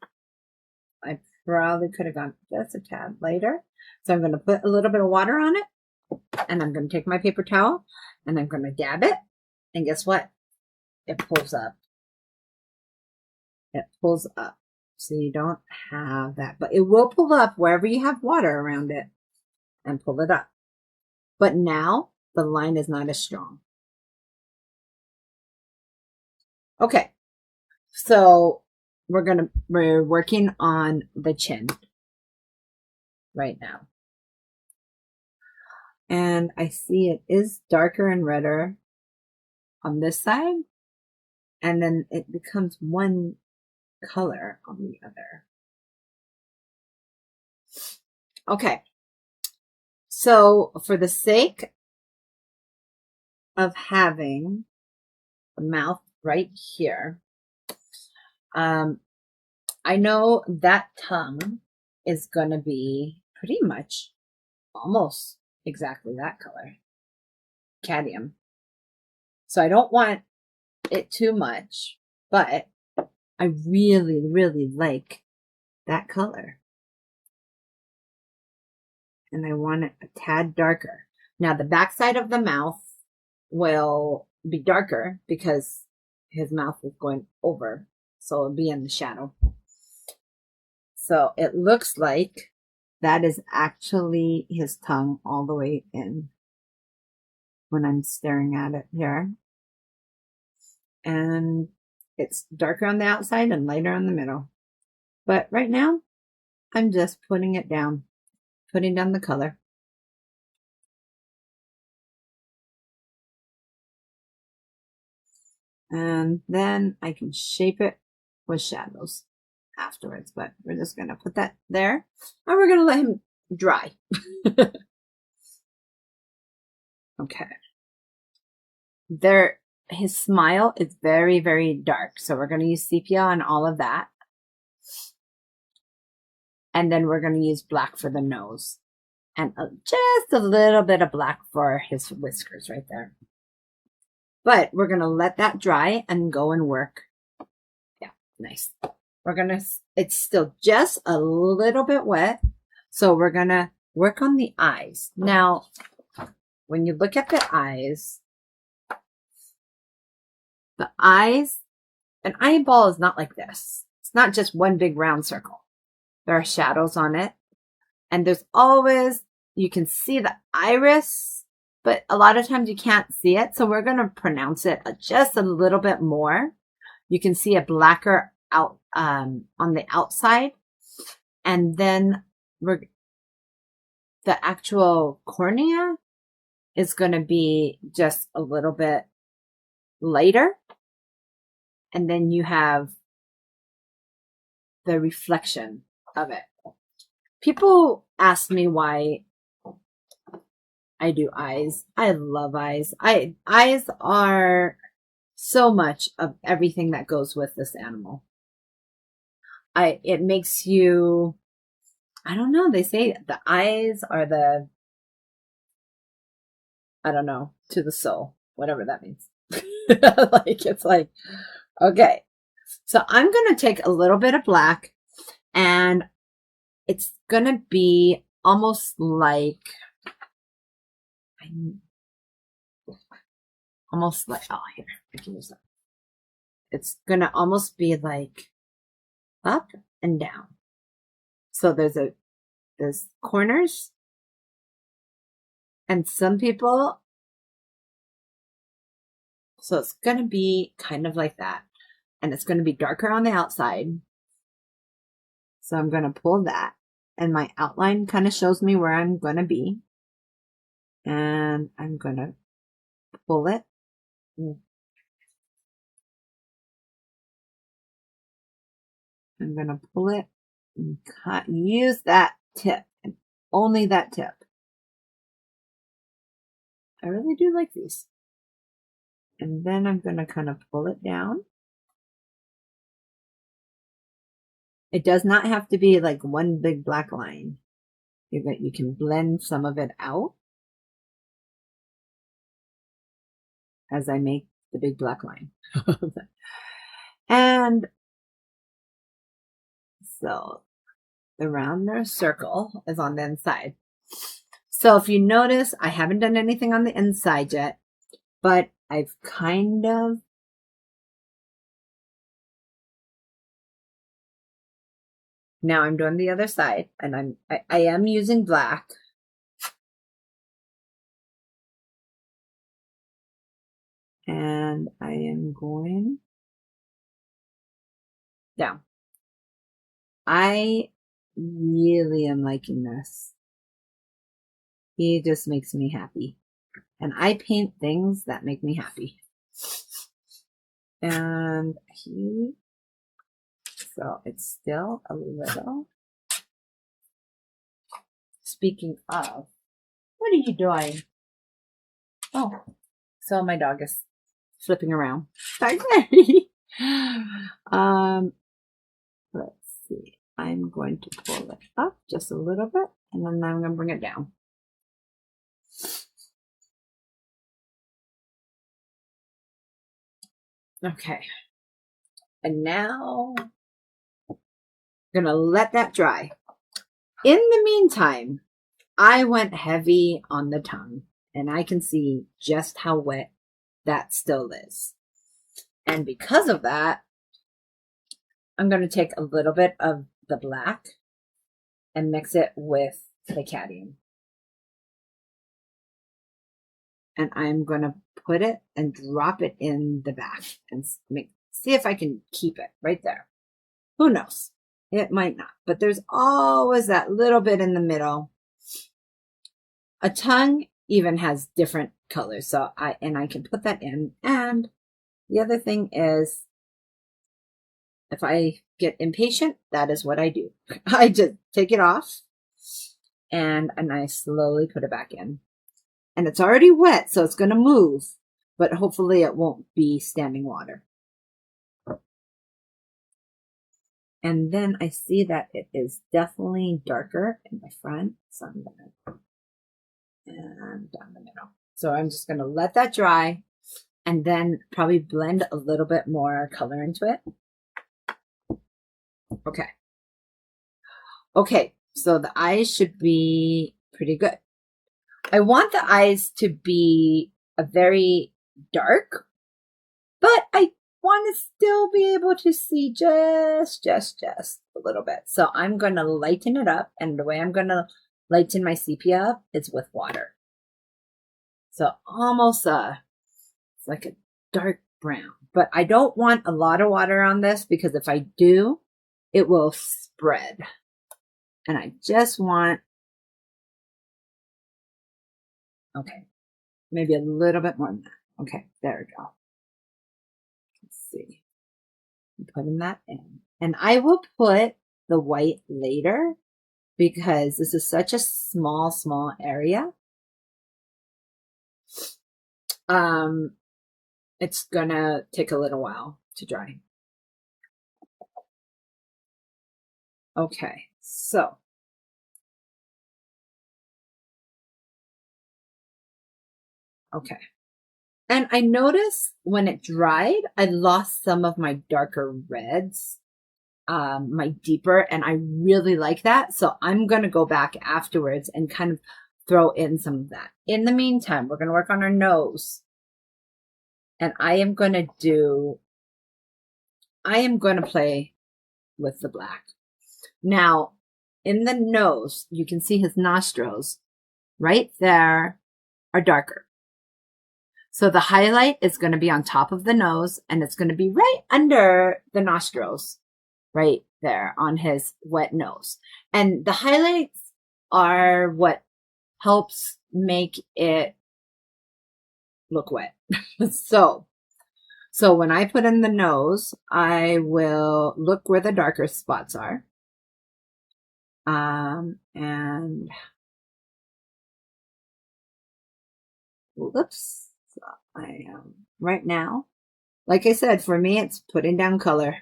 Speaker 1: I probably could have gone just a tad lighter. So I'm going to put a little bit of water on it and I'm going to take my paper towel and I'm going to dab it. And guess what? It pulls up. It pulls up. So you don't have that, but it will pull up wherever you have water around it and pull it up. But now the line is not as strong. Okay. So we're working on the chin right now. And I see it is darker and redder on this side. And then it becomes one color on the other. Okay. So for the sake of having the mouth right here, I know that tongue is going to be pretty much almost exactly that color, cadmium. So I don't want it too much, but I really, really like that color. And I want it a tad darker. Now the backside of the mouth will be darker because his mouth is going over. So it'll be in the shadow. So it looks like that is actually his tongue all the way in when I'm staring at it here. And it's darker on the outside and lighter on the middle. But right now, I'm just putting it down, putting down the color. And then I can shape it with shadows afterwards, but we're just going to put that there and we're going to let him dry. Okay. His smile is very, very dark. So we're going to use sepia on all of that. And then we're going to use black for the nose and just a little bit of black for his whiskers right there. But we're going to let that dry and go and work. Yeah, nice. It's still just a little bit wet. So we're going to work on the eyes. Now, when you look at the eyes, an eyeball is not like this. It's not just one big round circle. There are shadows on it. And there's always, you can see the iris, but a lot of times you can't see it. So we're going to pronounce it just a little bit more. You can see a blacker out on the outside. And then the actual cornea is going to be just a little bit lighter. And then you have the reflection of it. People ask me why I do eyes. I love eyes. Eyes are so much of everything that goes with this animal. It makes you, I don't know, they say the eyes are I don't know, to the soul, whatever that means. It's like, okay. So I'm going to take a little bit of black and it's going to be almost like, oh, here, I can use that. It's going to almost be like up and down. So there's corners and some people, so it's going to be kind of like that. And it's going to be darker on the outside. So I'm going to pull that. And my outline kind of shows me where I'm going to be. And I'm going to pull it. I'm going to pull it and use that tip. And only that tip. I really do like these. And then I'm going to kind of pull it down. It does not have to be like one big black line. You can blend some of it out as I make the big black line. And so the rounder circle is on the inside. So if you notice, I haven't done anything on the inside yet, but I've kind of now I'm doing the other side, and I am using black. And I am going down. I really am liking this. He just makes me happy. And I paint things that make me happy. And so it's still a little. Speaking of, what are you doing? Oh, so my dog is flipping around. Let's see. I'm going to pull it up just a little bit, and then I'm going to bring it down. Okay. And now I'm going to let that dry. In the meantime, I went heavy on the tongue, and I can see just how wet that still is. And because of that, I'm going to take a little bit of the black and mix it with the cadmium. And I'm going to put it and drop it in the back and see if I can keep it right there. Who knows? It might not, but there's always that little bit in the middle. A tongue even has different colors, so I can put that in. And the other thing is, if I get impatient, that is what I do. I just take it off and I slowly put it back in. And it's already wet, so it's going to move, but hopefully it won't be standing water. And then I see that it is definitely darker in the front, so I'm going to, and down the middle. So I'm just going to let that dry and then probably blend a little bit more color into it. Okay. Okay, so the eyes should be pretty good. I want the eyes to be a very dark, but I want to still be able to see just a little bit. So I'm going to lighten it up, and the way I'm going to lighten my sepia up is with water. So almost it's like a dark brown, but I don't want a lot of water on this because if I do, it will spread. And I just want, okay, maybe a little bit more than that. Okay, there we go. Let's see. I'm putting that in. And I will put the white later because this is such a small area. It's gonna take a little while to dry. Okay, so okay. And I noticed when it dried, I lost some of my darker reds, my deeper, and I really like that. So I'm going to go back afterwards and kind of throw in some of that. In the meantime, we're going to work on our nose. And I am going to play with the black. Now, in the nose, you can see his nostrils right there are darker. So the highlight is going to be on top of the nose, and it's going to be right under the nostrils, right there on his wet nose. And the highlights are what helps make it look wet. So when I put in the nose, I will look where the darker spots are. And whoops. So I am right now, like I said, for me, it's putting down color.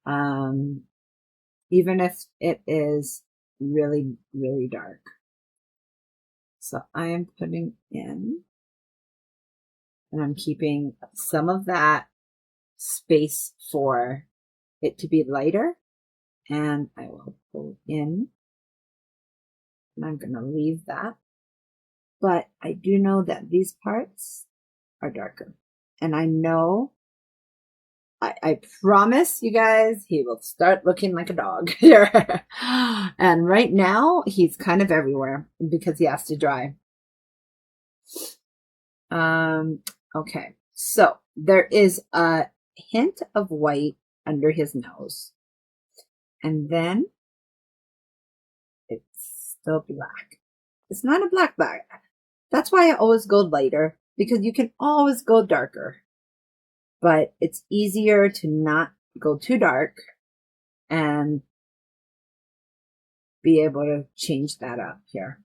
Speaker 1: Even if it is really, really dark. So I am putting in, and I'm keeping some of that space for it to be lighter. And I will pull in, and I'm going to leave that. But I do know that these parts are darker. And I know, I promise you guys, he will start looking like a dog here. And right now, he's kind of everywhere because he has to dry. Okay, so there is a hint of white under his nose. And then it's still black. It's not a black bag. That's why I always go lighter, because you can always go darker. But it's easier to not go too dark and be able to change that up here.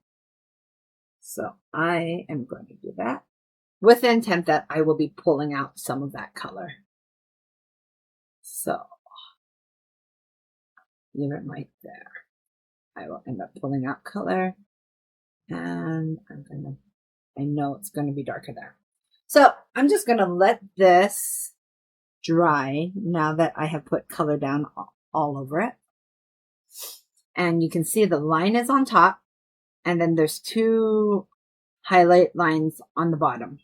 Speaker 1: So I am going to do that with the intent that I will be pulling out some of that color. So even right there, I will end up pulling out color, and I know it's going to be darker there. So I'm just going to let this dry now that I have put color down all over it. And you can see the line is on top, and then there's two highlight lines on the bottom.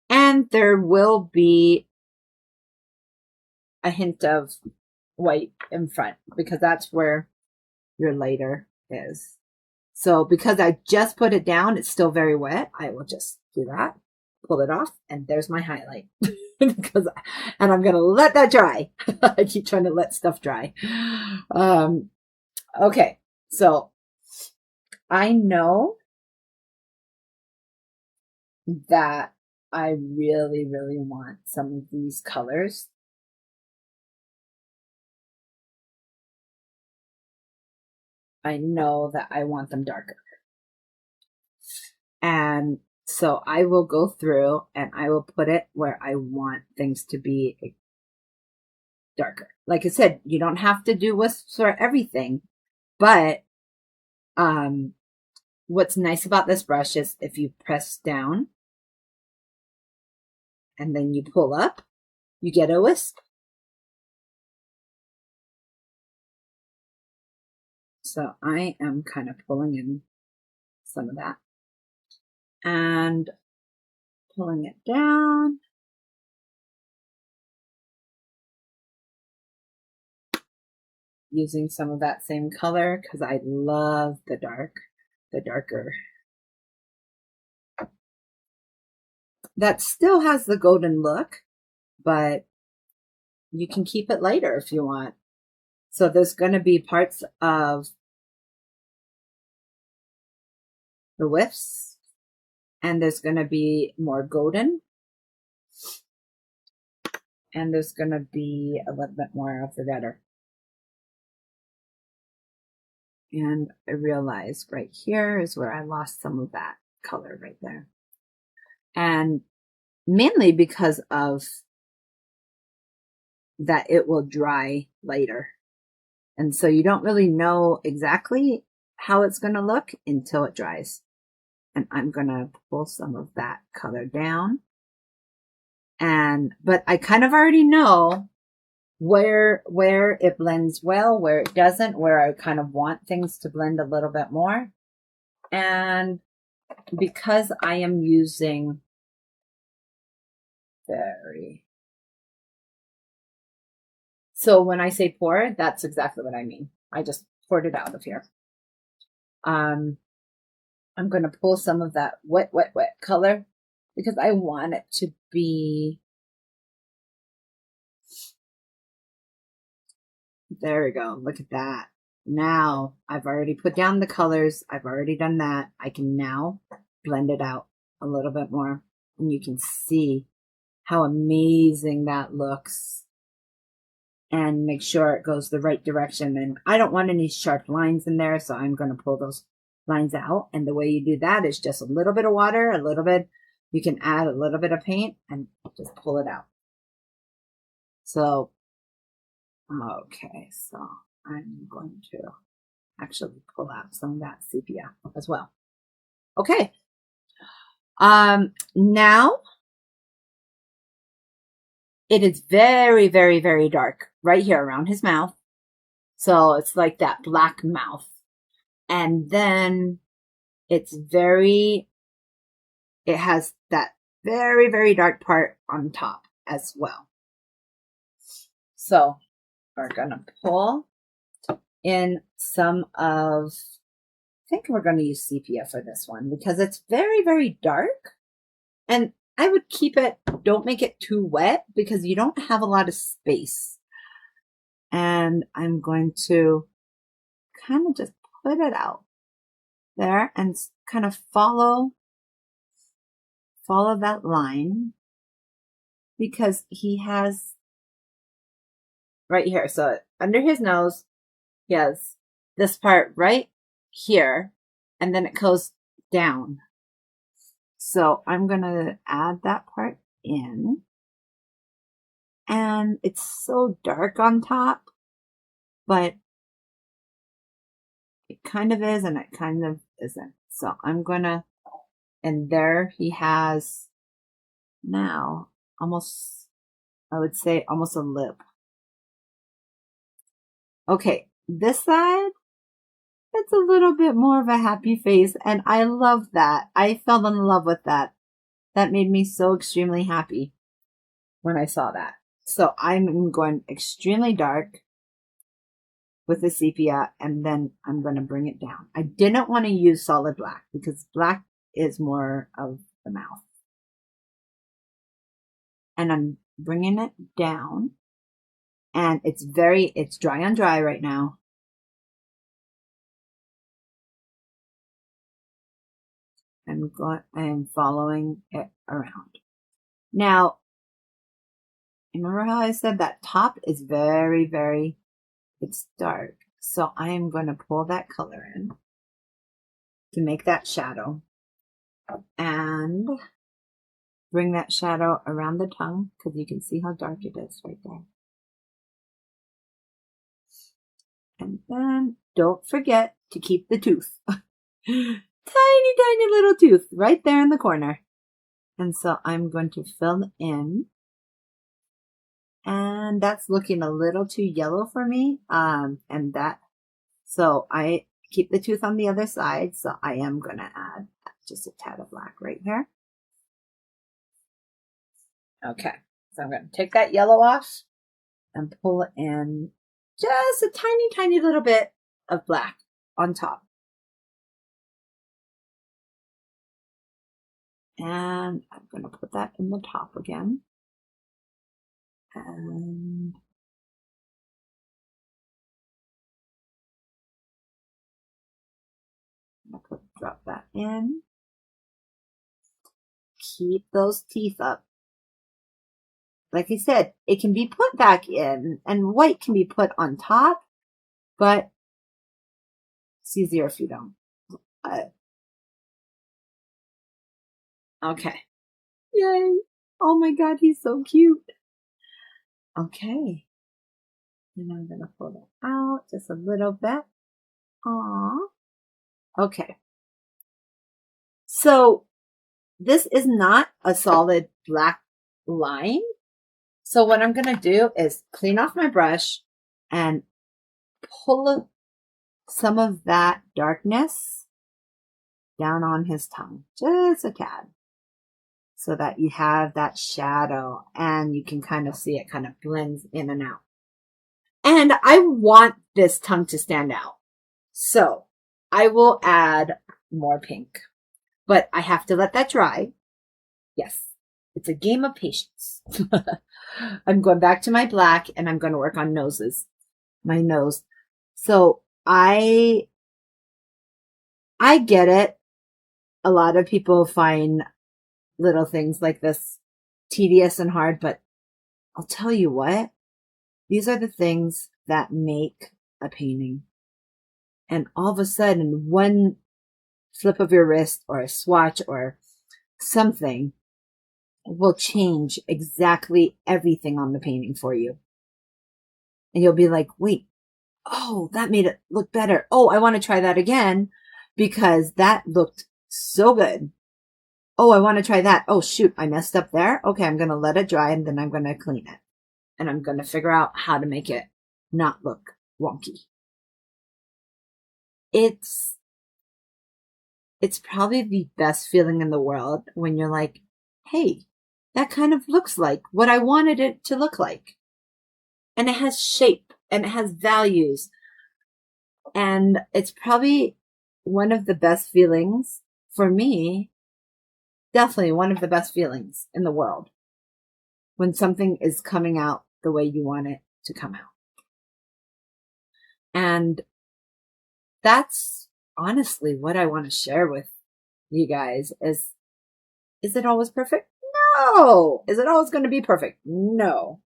Speaker 1: And there will be a hint of white in front because that's where your lighter is. So because I just put it down, it's still very wet. I will just do that, pull it off, and there's my highlight. because, and I'm going to let that dry. I keep trying to let stuff dry. Okay. So I know that I really, really want some of these colors. I know that I want them darker. And so I will go through and I will put it where I want things to be darker. Like I said, you don't have to do wisps for everything, but what's nice about this brush is if you press down and then you pull up, you get a wisp. So I am kind of pulling in some of that and pulling it down. Using some of that same color because I love the darker. That still has the golden look, but you can keep it lighter if you want. So there's going to be parts of the wisps and there's going to be more golden and there's going to be a little bit more of the redder. And I realized right here is where I lost some of that color right there. And mainly because of that it will dry later. And so you don't really know exactly how it's going to look until it dries. And I'm going to pull some of that color down. But I kind of already know where it blends well, where it doesn't, where I kind of want things to blend a little bit more. And because I am using so when I say pour, that's exactly what I mean. I just poured it out of here. I'm going to pull some of that wet color because I want it to be, there we go. Look at that. Now I've already put down the colors. I've already done that. I can now blend it out a little bit more and you can see how amazing that looks and make sure it goes the right direction. And I don't want any sharp lines in there, so I'm going to pull those lines out. And the way you do that is just a little bit of water, a little bit, you can add a little bit of paint and just pull it out. So, okay, so I'm going to actually pull out some of that sepia as well. Okay. Now it is very, very, very dark right here around his mouth. So it's like that black mouth. And then it has that very, very dark part on top as well. So we're going to pull in some of, I think we're going to use sepia for this one because it's very, very dark. And I would keep it, don't make it too wet because you don't have a lot of space. And I'm going to kind of just put it out there and kind of follow that line because he has right here. So under his nose, he has this part right here and then it goes down. So I'm going to add that part in. And it's so dark on top, but it kind of is and it kind of isn't. So I'm going to, and there he has now almost, I would say almost a lip. Okay, this side, it's a little bit more of a happy face and I love that. I fell in love with that. That made me so extremely happy when I saw that. So I'm going extremely dark with the sepia and then I'm going to bring it down. I didn't want to use solid black because black is more of the mouth. And I'm bringing it down. And it's dry on dry right now. I'm following it around. Now, remember how I said that top is very, it's dark. So I am going to pull that color in to make that shadow and bring that shadow around the tongue because you can see how dark it is right there. And then don't forget to keep the tooth. Tiny little tooth right there in the corner. And so I'm going to fill in. And that's looking a little too yellow for me. So I keep the tooth on the other side. So I am going to add just a tad of black right here. Okay. So I'm going to take that yellow off and pull in just a tiny little bit of black on top. And I'm going to put that in the top again. And I'm going to drop that in. Keep those teeth up. Like I said, it can be put back in and white can be put on top, but it's easier if you don't. Okay. Yay. Oh my God, he's so cute. Okay. And I'm going to pull that out just a little bit. Aww. Okay. So this is not a solid black line. So what I'm going to do is clean off my brush and pull some of that darkness down on his tongue, just a tad, so that you have that shadow and you can kind of see it kind of blends in and out. And I want this tongue to stand out. So I will add more pink, but I have to let that dry. Yes, it's a game of patience. I'm going back to my black and I'm going to work on noses, my nose. So I get it. A lot of people find little things like this tedious and hard, but I'll tell you what, these are the things that make a painting. And all of a sudden, one flip of your wrist or a swatch or something will change exactly everything on the painting for you. And you'll be like, wait, oh, that made it look better. Oh, I want to try that again because that looked so good. Oh, I want to try that. Oh, shoot, I messed up there. Okay, I'm going to let it dry and then I'm going to clean it. And I'm going to figure out how to make it not look wonky. It's probably the best feeling in the world when you're like, hey, that kind of looks like what I wanted it to look like. And it has shape and it has values. And it's probably one of the best feelings for me, definitely one of the best feelings in the world when something is coming out the way you want it to come out. And that's honestly what I want to share with you guys is it always perfect? No. Is it always going to be perfect? No.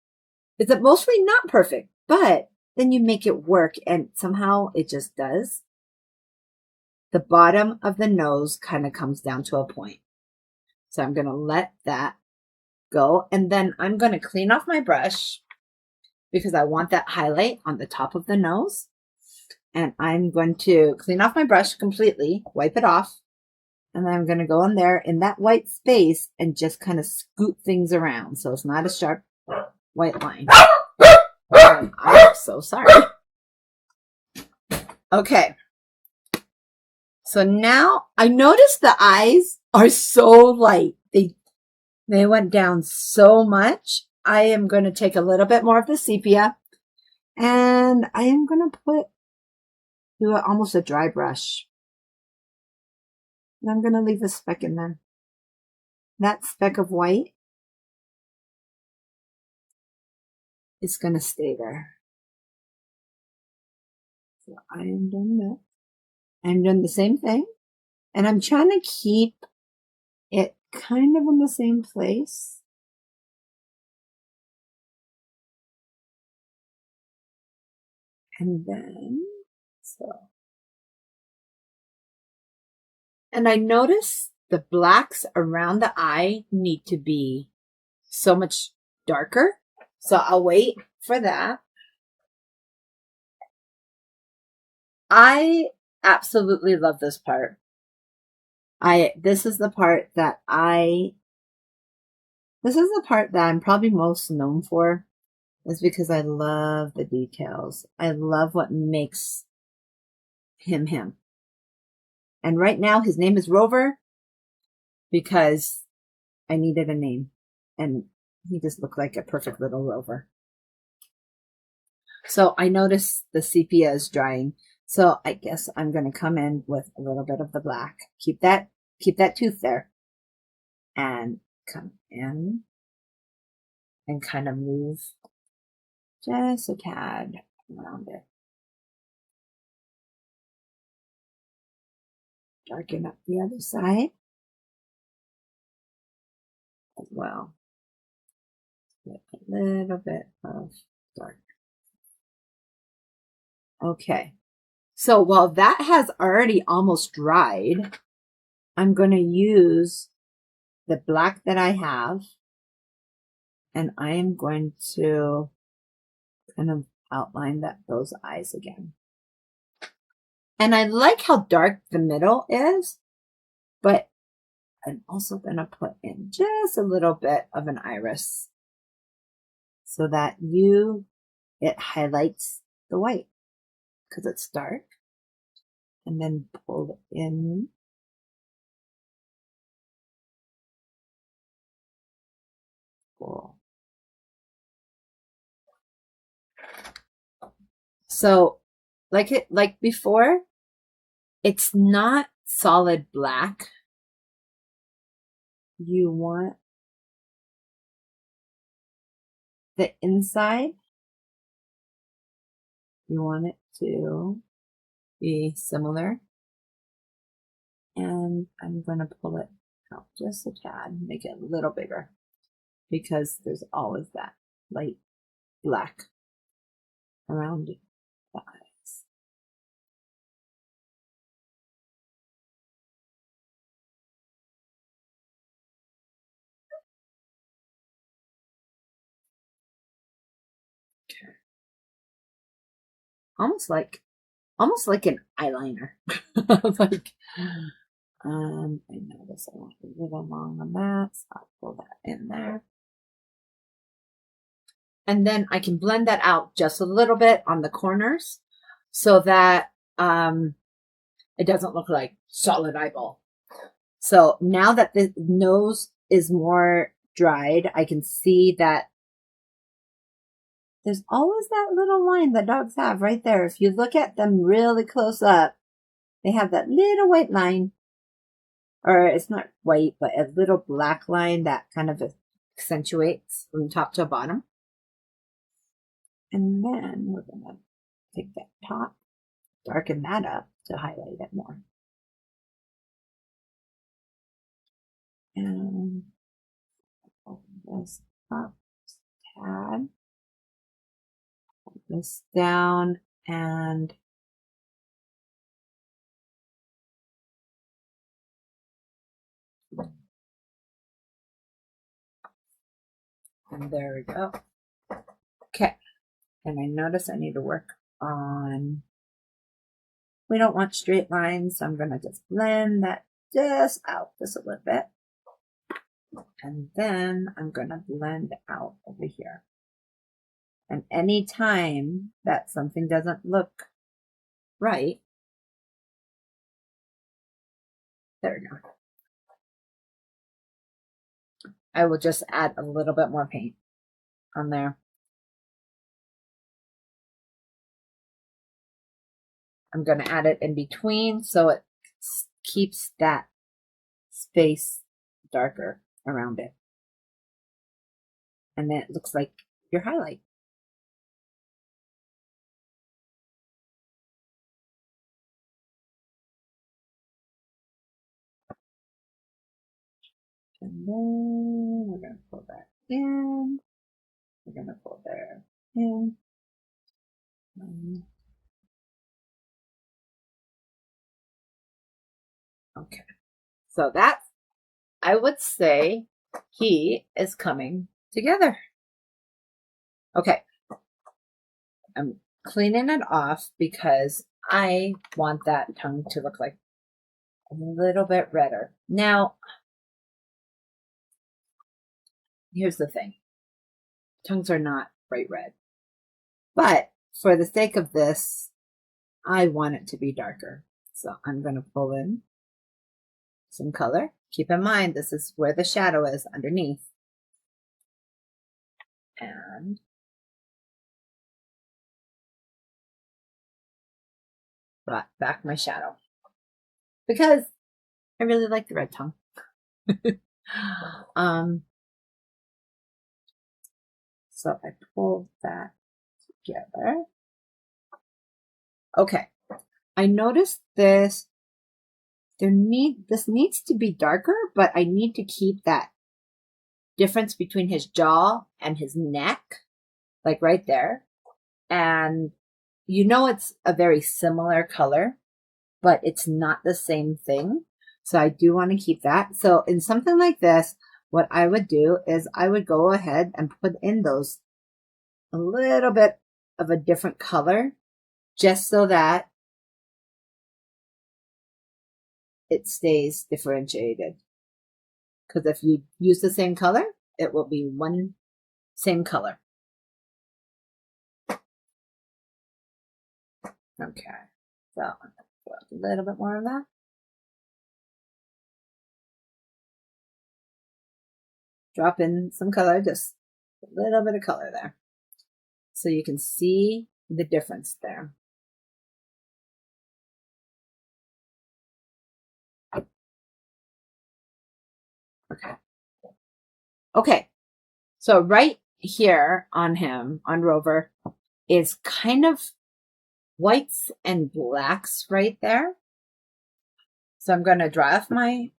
Speaker 1: Is it mostly not perfect? But then you make it work and somehow it just does. The bottom of the nose kind of comes down to a point. So I'm going to let that go. And then I'm going to clean off my brush because I want that highlight on the top of the nose. And I'm going to clean off my brush completely, wipe it off. And then I'm going to go in there in that white space and just kind of scoot things around. So it's not a sharp white line. I'm so sorry. Okay. So now I noticed the eyes are so light. They went down so much. I am going to take a little bit more of the sepia and I am going to do almost a dry brush. And I'm going to leave a speck in there. That speck of white is going to stay there. So I am doing that. I'm doing the same thing. And I'm trying to keep it kind of in the same place. And then, and I notice the blacks around the eye need to be so much darker. So I'll wait for that. I absolutely love this part. This is the part that I'm probably most known for, is because I love the details. I love what makes him him. And right now his name is Rover because I needed a name and he just looked like a perfect little rover. So I noticed the sepia is drying. So I guess I'm going to come in with a little bit of the black. Keep that tooth there and come in and kind of move just a tad around it. Darken up the other side as well. Get a little bit of dark. Okay. So while that has already almost dried, I'm going to use the black that I have, and I am going to kind of outline those eyes again. And I like how dark the middle is, but I'm also going to put in just a little bit of an iris so that it highlights the white because it's dark. And then pull it in. Cool. So like before, it's not solid black. You want the inside, you want it to be similar. And I'm going to pull it out just a tad, make it a little bigger because there's always that light black around the eyes. Okay. Almost like an eyeliner. Like, I notice I want a little long on that, so I'll pull that in there. And then I can blend that out just a little bit on the corners so that it doesn't look like solid eyeball. So now that the nose is more dried, I can see that there's always that little line that dogs have right there. If you look at them really close up, they have that little white line. Or it's not white, but a little black line that kind of accentuates from top to bottom. And then we're going to take that top, darken that up to highlight it more. And open this up, tad, pull this down, and there we go. Okay. And I notice I need to work on, we don't want straight lines, so I'm going to just blend that just out just a little bit. And then I'm going to blend out over here. And any time that something doesn't look right, there we go. I will just add a little bit more paint on there. I'm going to add it in between so it keeps that space darker around it. And then it looks like your highlight. And then we're going to pull that in. We're going to pull there in. Okay. So that's, I would say he is coming together. Okay. I'm cleaning it off because I want that tongue to look like a little bit redder. Now, here's the thing. Tongues are not bright red. But for the sake of this, I want it to be darker. So I'm going to pull in some color. Keep in mind, this is where the shadow is underneath. And brought back my shadow. Because I really like the red tongue. So I pulled that together. Okay. I noticed this. This needs to be darker, but I need to keep that difference between his jaw and his neck, like right there. And you know it's a very similar color, but it's not the same thing. So I do want to keep that. So in something like this, what I would do is I would go ahead and put in those a little bit of a different color, just so that it stays differentiated. Because if you use the same color, it will be one same color. Okay, so I'm going to put a little bit more of that. Drop in some color, just a little bit of color there. So you can see the difference there. Okay. Okay. So right here on him, on Rover, is kind of whites and blacks right there. So I'm going to dry off my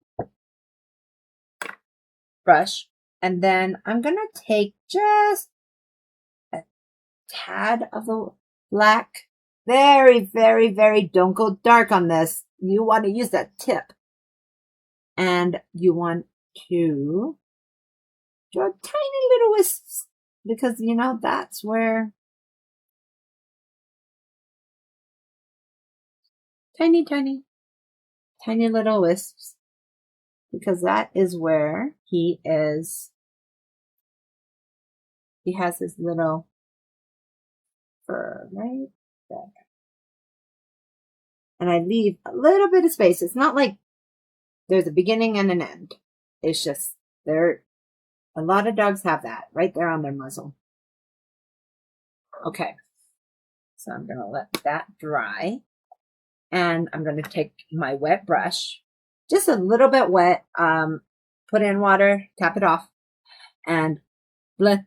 Speaker 1: brush, and then I'm going to take just a tad of the black. Very, very, very, don't go dark on this. You want to use that tip. And you want to draw tiny little wisps, because, you know, that's where tiny little wisps, because that is where he is. He has his little fur right there. And I leave a little bit of space. It's not like there's a beginning and an end. It's just there. A lot of dogs have that right there on their muzzle. Okay. So I'm going to let that dry. And I'm going to take my wet brush, just a little bit wet, put in water, tap it off, and blend.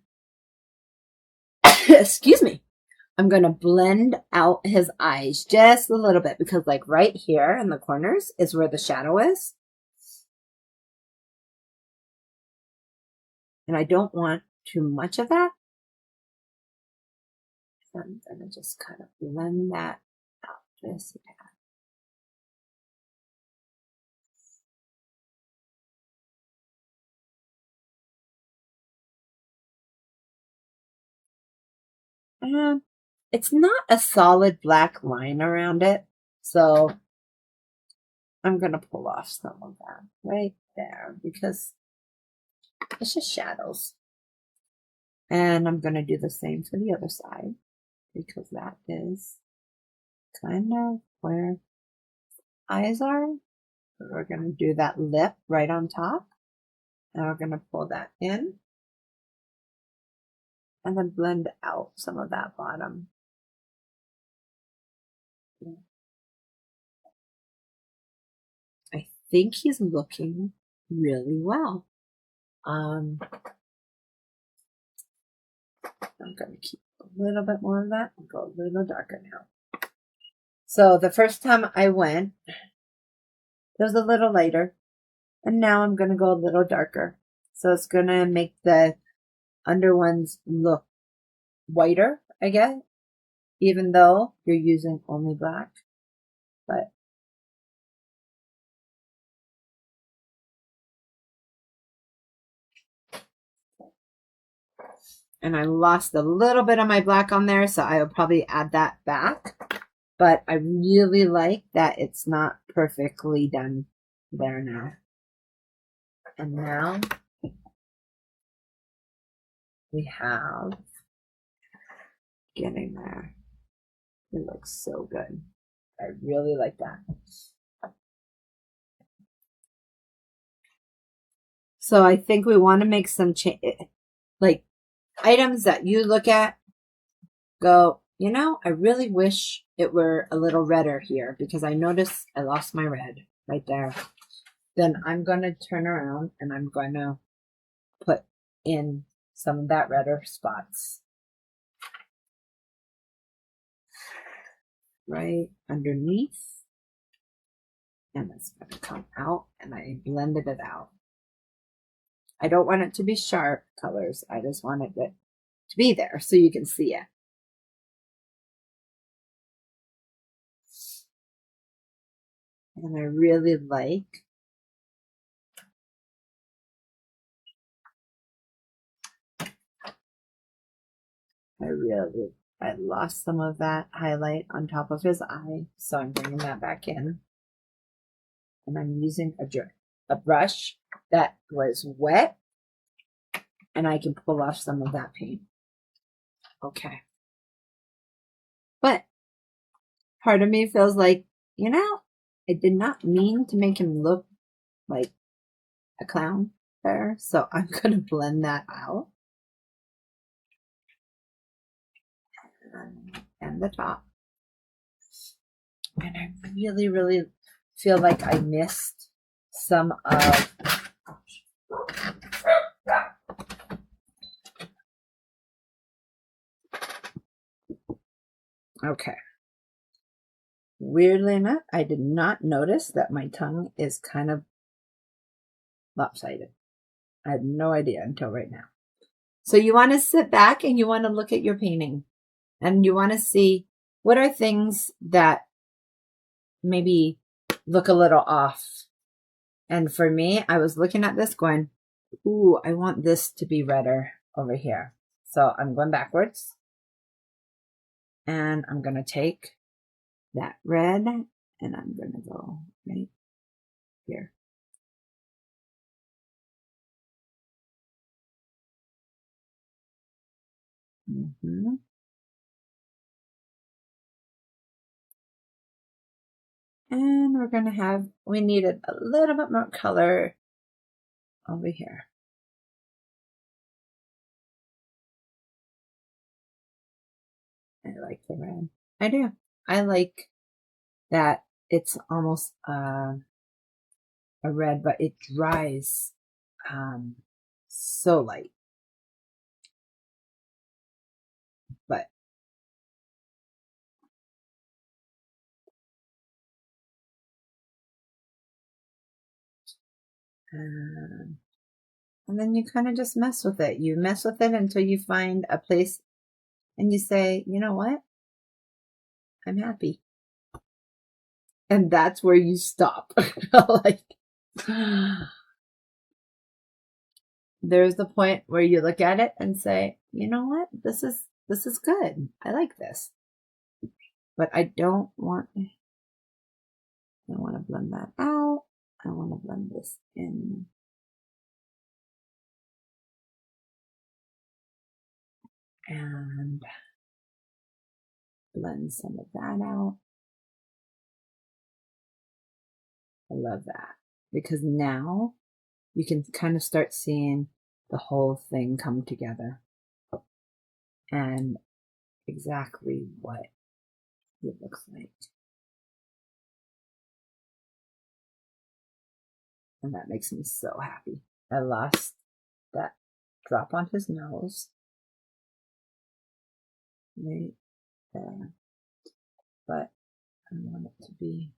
Speaker 1: Excuse me. I'm going to blend out his eyes just a little bit, because like right here in the corners is where the shadow is. And I don't want too much of that. So I'm going to just kind of blend that out just a tad. And it's not a solid black line around it, so I'm going to pull off some of that right there, because it's just shadows. And I'm going to do the same for the other side, because that is kind of where eyes are. We're going to do that lip right on top, and we're going to pull that in and then blend out some of that bottom. I think he's looking really well. I'm going to keep a little bit more of that and go a little darker now. So the first time I went, it was a little lighter. And now I'm going to go a little darker. So it's going to make the under ones look whiter, I guess, even though you're using only black. But and I lost a little bit of my black on there, so I will probably add that back. But I really like that it's not perfectly done there now. And now we have getting there. It looks so good. I really like that. So I think we want to make some like items that you look at, go, you know, I really wish it were a little redder here because I noticed I lost my red right there. Then I'm going to turn around and I'm going to put in some of that redder spots right underneath. And it's going to come out and I blended it out. I don't want it to be sharp colors. I just wanted it to be there so you can see it. And I really like I lost some of that highlight on top of his eye, so I'm bringing that back in. And I'm using a brush that was wet, and I can pull off some of that paint. Okay. But part of me feels like, you know, I did not mean to make him look like a clown there, so I'm going to blend that out. And the top. And I really, really feel like I missed some of... Okay. Weirdly enough, I did not notice that my tongue is kind of lopsided. I had no idea until right now. So you want to sit back and you want to look at your painting. And you want to see what are things that maybe look a little off. And for me, I was looking at this going, ooh, I want this to be redder over here. So I'm going backwards. And I'm going to take that red and I'm going to go right here. Mm-hmm. And we're going to have, we needed a little bit more color over here. I like the red. I do. I like that it's almost a red, but it dries so light. But and then you kind of just mess with it. You mess with it until you find a place and you say, you know what? I'm happy. And that's where you stop. Like, there's the point where you look at it and say, you know what? This is good. I like this. But I don't want to blend that out. I want to blend this in. And blend some of that out. I love that because now you can kind of start seeing the whole thing come together and exactly what it looks like. And that makes me so happy. I lost that drop on his nose right there, but I want it to be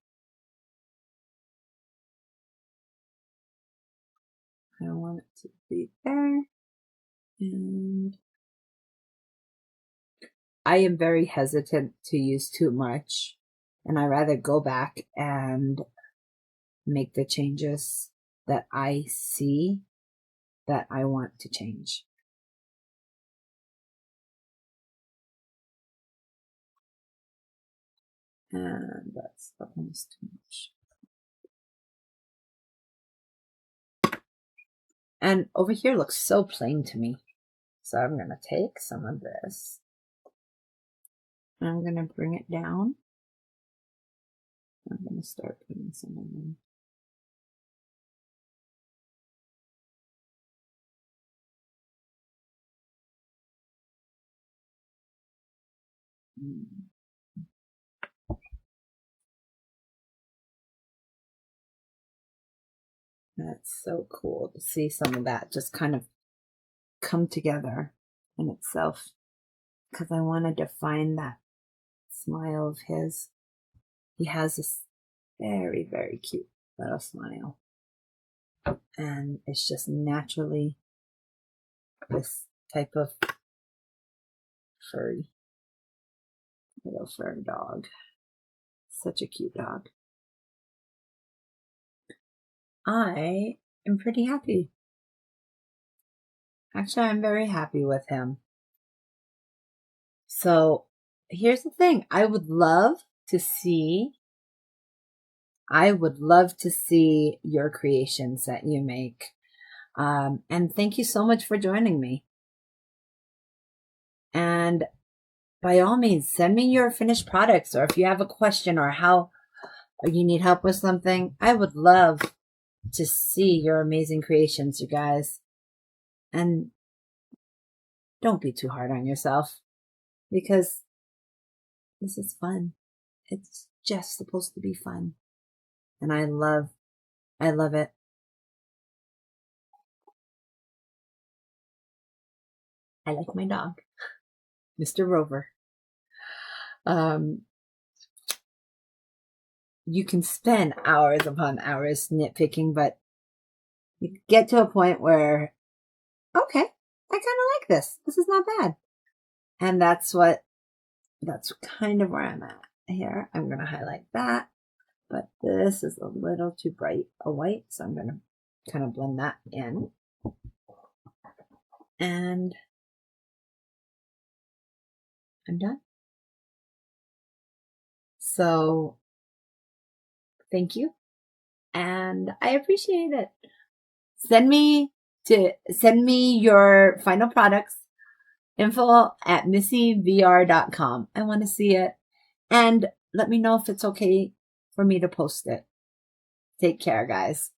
Speaker 1: I don't want it to be there. And I am very hesitant to use too much, and I rather go back and make the changes that I see that I want to change. And that's almost too much. And over here looks so plain to me. So I'm going to take some of this and I'm going to bring it down. I'm going to start putting some in. That's so cool to see some of that just kind of come together in itself, because I want to define that smile of his. He has this very, very cute little smile, and it's just naturally this type of furry little fur dog. Such a cute dog. I am pretty happy. Actually, I'm very happy with him. So here's the thing. I would love to see your creations that you make. And thank you so much for joining me. And by all means, send me your finished products, or if you have a question or you need help with something, I would love to see your amazing creations, you guys. And don't be too hard on yourself, because this is fun. It's just supposed to be fun. And I love it. I like my dog, Mr. Rover. You can spend hours upon hours nitpicking, but you get to a point where, okay, I kind of like this. This is not bad. And that's kind of where I'm at here. I'm going to highlight that, but this is a little too bright a white, so I'm going to kind of blend that in. And I'm done. So thank you, and I appreciate it. Send me your final products, info@missyvr.com. I want to see it, and let me know if it's okay for me to post it. Take care, guys.